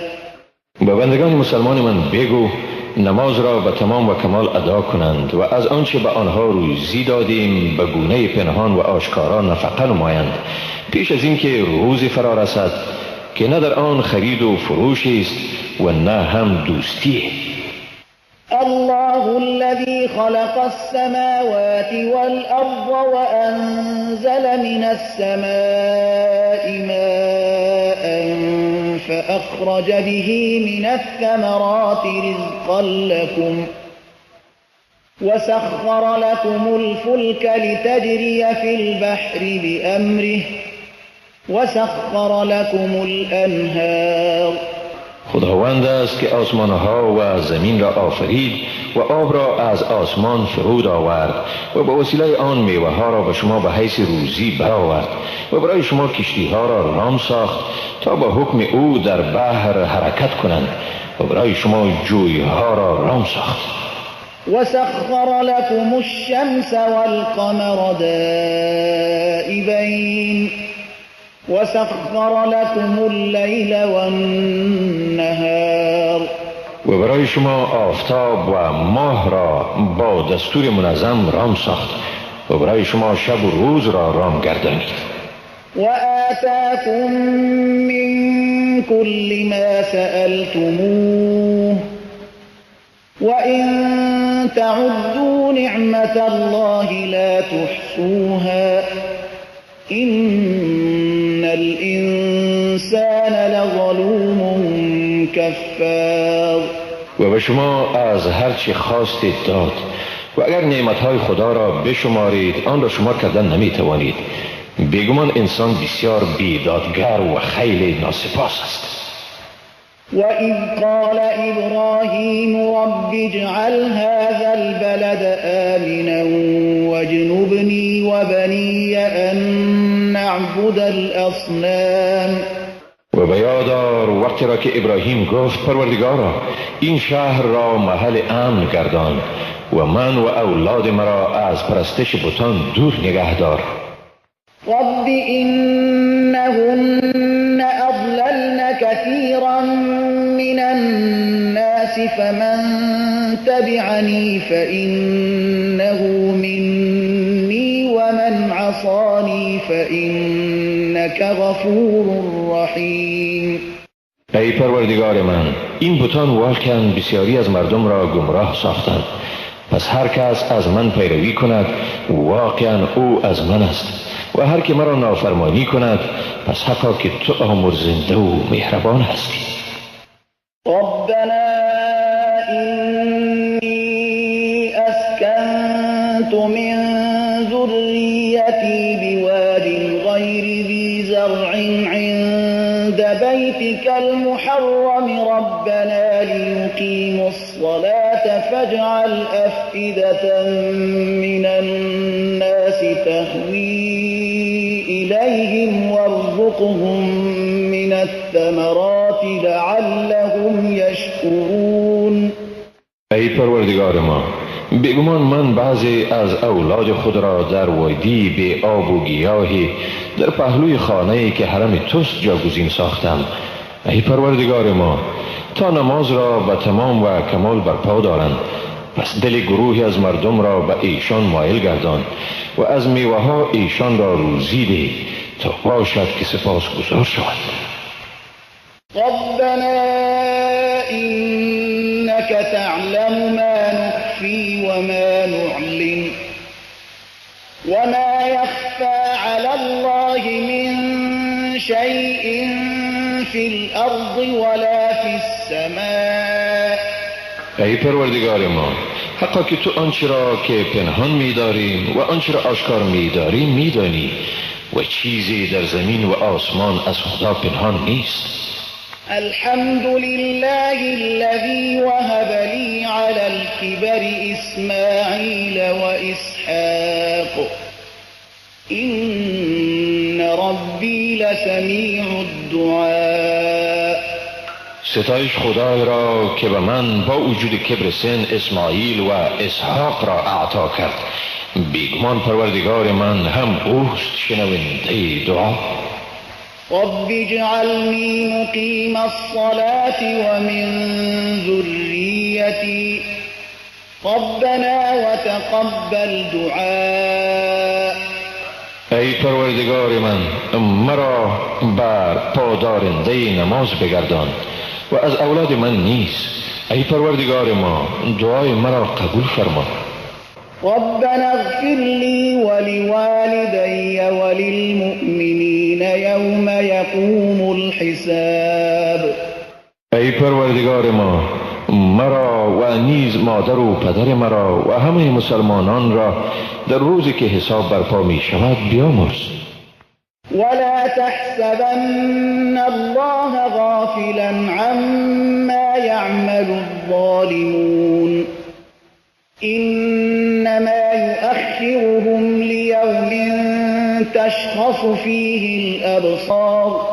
به بندگان مسلمان من بگو نماز را به تمام و کمال ادا کنند و از آنچه به آنها روزی دادیم به گونه پنهان و آشکارا نفقه نمایند پیش از اینکه روزی فرا رسد که نه در آن خرید و فروشی است و نه هم دوستی. الله الذي خلق السماوات والأرض وأنزل من السماء ماء فأخرج به من الثمرات رزقا لكم وسخر لكم الفلك لتجري في البحر بأمره وسخر لكم الأنهار. خداوند است که آسمانها و زمین را آفرید و آب را از آسمان فرود آورد و به وسیله آن میوه ها را به شما به حیث روزی برآورد و برای شما کشتی ها را رام ساخت تا با حکم او در بحر حرکت کنند و برای شما جوی ها را رام ساخت. وسخر لكم الشمس والقمر دائبين وسخر لكم الليل والنهار. و برای شما آفتاب و ماه را با دستور منظم رام ساخت و برای شما شب و روز را رام گردانید. وآتاكم من كل ما سألتموه وإن تعدوا نعمة الله لا تحصوها إن الإنسان لظلوم كفار. و به شما از هر چی خواستید داد و اگر نعمتهای خدا را بشمارید آن را شما کردن نمی توانید. بیگمان انسان بسیار بیدادگر و خیلی ناسپاس است. وَإِذْ قَالَ إِبْرَاهِيمُ رَبِّ اجْعَلْ هَذَا الْبَلَدَ آمِنًا وَاجْنُبْنِي وَبَنِيَّ أَن نَّعْبُدَ الْأَصْنَامَ. و به یاد آر وقتی را که ابراهیم گفت پروردگارا این شهر را محل امن گردان و من و اولاد مرا از پرستش بتان دور نگه دار. رب إنهن أضللن كثيرا من الناس فمن تبعني فإنه مني ومن عصاني فإنك غفور رحيم. ای پروردگار من این بتان واقعا بسیاری از مردم را گمراه ساختند، پس هر کس از من پیروی کند واقعا او از من است و هر که مرا نافرمانی کند پس حقا که تو آمرزنده و مهربان هستی. ربنا إني أسكنت من ذريتي بواد غير ذي زرع عند بيتك المحرم ربنا ليقيموا الصلاة فاجعل أفئدة من الناس تهوي إليهم وارزقهم من الثمرات لعلهم يشكرون. ای پروردگار ما بیگمان من بعضی از اولاد خود را در وادی به آب و گیاهی در پهلوی خانه‌ای که حرم توست جاگزین ساختم. ای پروردگار ما تا نماز را به تمام و کمال برپا دارند پس دل گروهی از مردم را به ایشان مایل گردان و از میوه ها ایشان را روزی ده تا باشد که سپاس گزار شود. ربنا إنك تعلم ما نخفي وما نعلن وما يخفى على الله من شيء في الأرض ولا في السماء. ای پروردگار ما، حقا که تو آنچه را که پنهان می‌داریم و آنچه را آشکار می‌داریم می‌دانی و چیزی در زمین و آسمان از خدا پنهان نیست. الحمد لله الذي وهب لي على الكبر إسماعيل وإسحاق إن ربي لسميع الدعاء. ستایش خدای را که به من با وجود کبر سن اسماعیل و اسحاق را اعطا کرد. بیگمان پروردگار من هم اوست شنونده دعا. رب اجعلني مقيم الصلاة ومن ذريتي ربنا وتقبل دعاء. ای پروردگار من، مرا بر پادارنده نماز بگردان و از اولاد من نیز ای پروردگار ما دعای مرا قبول فرما. ربنا اغفر لي ولوالدي وللمؤمنين يوم يقوم الحساب. ای پروردگار ما، مرا و نیز مادر و پدر مرا و همه مسلمانان را در روزی که حساب برپا می شود بیامرز. ولا تحسبن الله غافلا عما يعمل الظالمون إنما يؤخرهم ليوم تشخص فيه الأبصار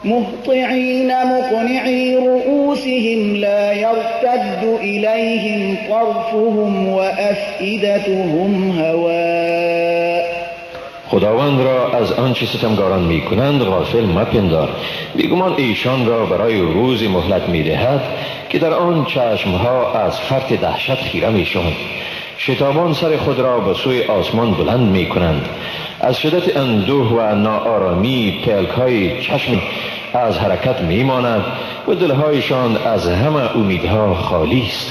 مهطعين مقنعي رؤوسهم لا يرتد إليهم طرفهم وأفئدتهم هواء. خداوند را از آنچه ستمگاران می کنند غافل مپندار. بیگمان ایشان را برای روزی مهلت می دهد که در آن چشمها از فرط دهشت خیره می شوند. شتابان سر خود را به سوی آسمان بلند می کنند. از شدت اندوه و ناآرامی پلک‌های چشم از حرکت می ماند و دلهایشان از همه امیدها خالی است.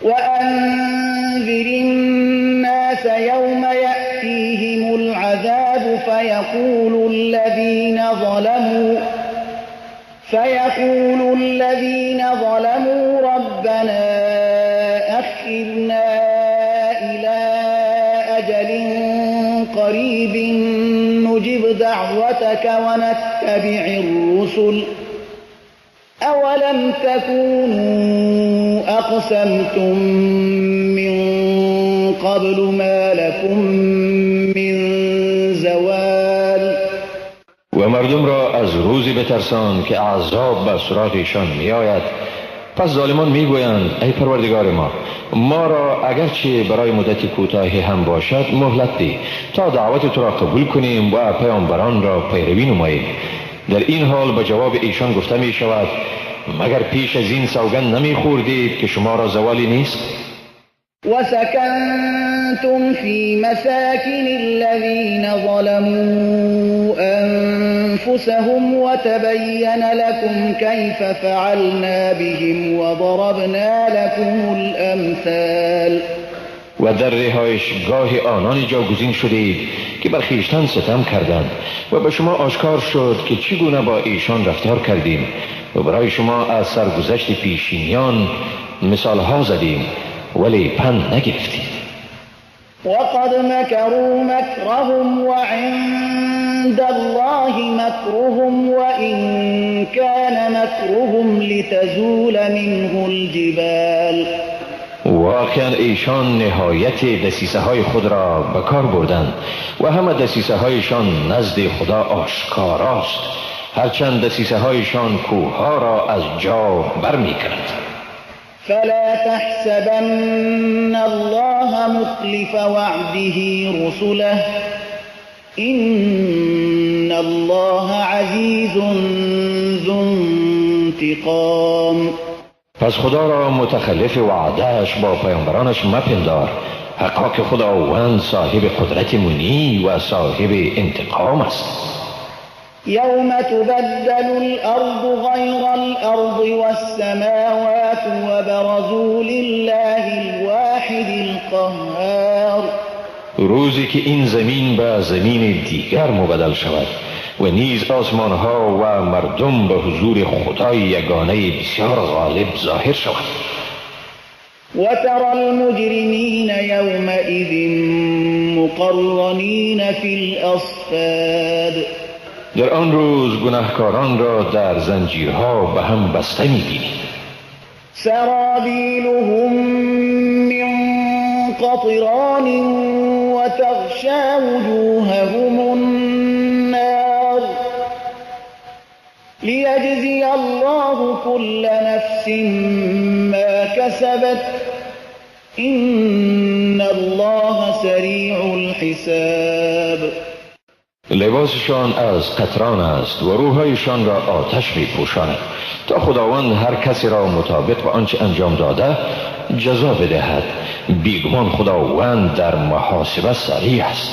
وأنذر الناس يوم يأتيهم العذاب فيقول الذين ظلموا ربنا أخرنا إلى أجل قريب نجب دعوتك ونتبع الرسل أولم تكونوا أقسمتم من قبل ما لكم من زوال. و مردم را از روزی بترسان که عذاب به سراغشان می آید. پس ظالمان می گویند ای پروردگار ما را اگرچه برای مدتی کوتاهی هم باشد مهلت ده تا دعوت تو را قبول کنیم و پیامبران را پیروی نماییم. در این حال به جواب ایشان گفته می شود مگر پیش از این سوگند نمی خوردید که شما را زوالی نیست؟ وسكنتم في مساكن الذين ظلموا أنفسهم وتبين لكم كيف فعلنا بهم وضربنا لكم الأمثال. و در رهایشگاه آنان جاگزین شدید که بر خویشتن ستم کردند و به شما آشکار شد که چگونه با ایشان رفتار کردیم و برای شما از سرگذشت پیشینیان مثال ها زدیم ولی پند نگرفتید. وقد مكروا مكرهم وعند الله مكرهم وإن كان مكرهم لتزول منه الجبال. واقعا ایشان نهایت دسیسه های خود را به کار بردند و همه دسیسه هایشان نزد خدا آشکاراست، هرچند دسیسه هایشان کوه ها را از جا برمی کرد. فلا تحسبن الله مخلف وعده رسله إن الله عزيز ذو انتقام. پس خدا را متخلف وعدهش با پیامبرانش مپندار، حقا که خداوند صاحب قدرت منی و صاحب انتقام است. يوم تبدل الأرض غير الأرض والسماوات وبرزوا لله الواحد القهار. روزی که این زمین به زمین دیگر مبدل شود و نیز آسمان ها و مردم به حضور خدای یگانه بسیار غالب ظاهر شوند. وترى المجرمين يومئذ مقرنين في الأصفاد در آن روز گناهکاران را در زنجیرها به هم بسته می‌بینی. سرابيلهم من قطران وتغشى وجوههم النار ليجزي الله كل نفس ما كسبت إن الله سريع الحساب. لباسشان از قطران است و روحایشان را آتش می پوشاند تا خداوند هر کسی را مطابق به آنچه انجام داده جزا بدهد. بیگمان خداوند در محاسبه سریع است.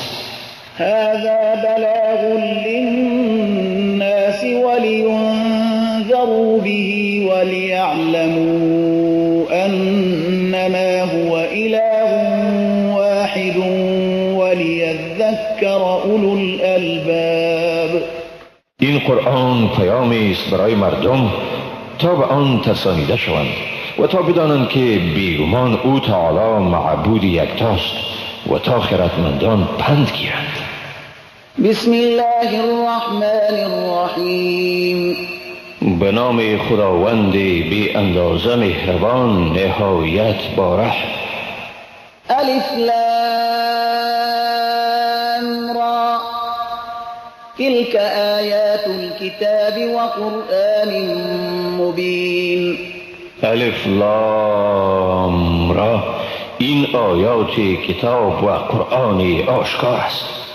هذا بلاغ للناس ولينذروا به وليعلموا أنما هو إله واحد وليذكر أولو الألباب. این قرآن پیامی است برای مردم تا به آن ترسانیده شوند و تا بدانند که بیگمان او تعالی معبود یکتاست و تا خردمندان پند گیرند. بسم الله الرحمن الرحیم. به نام خداوند بی اندازه مهربان نهایت باره. الف لام را تلك آیات الكتاب وقرآن مبین. الف لام را این آیات کتاب و قرآن آشکار است.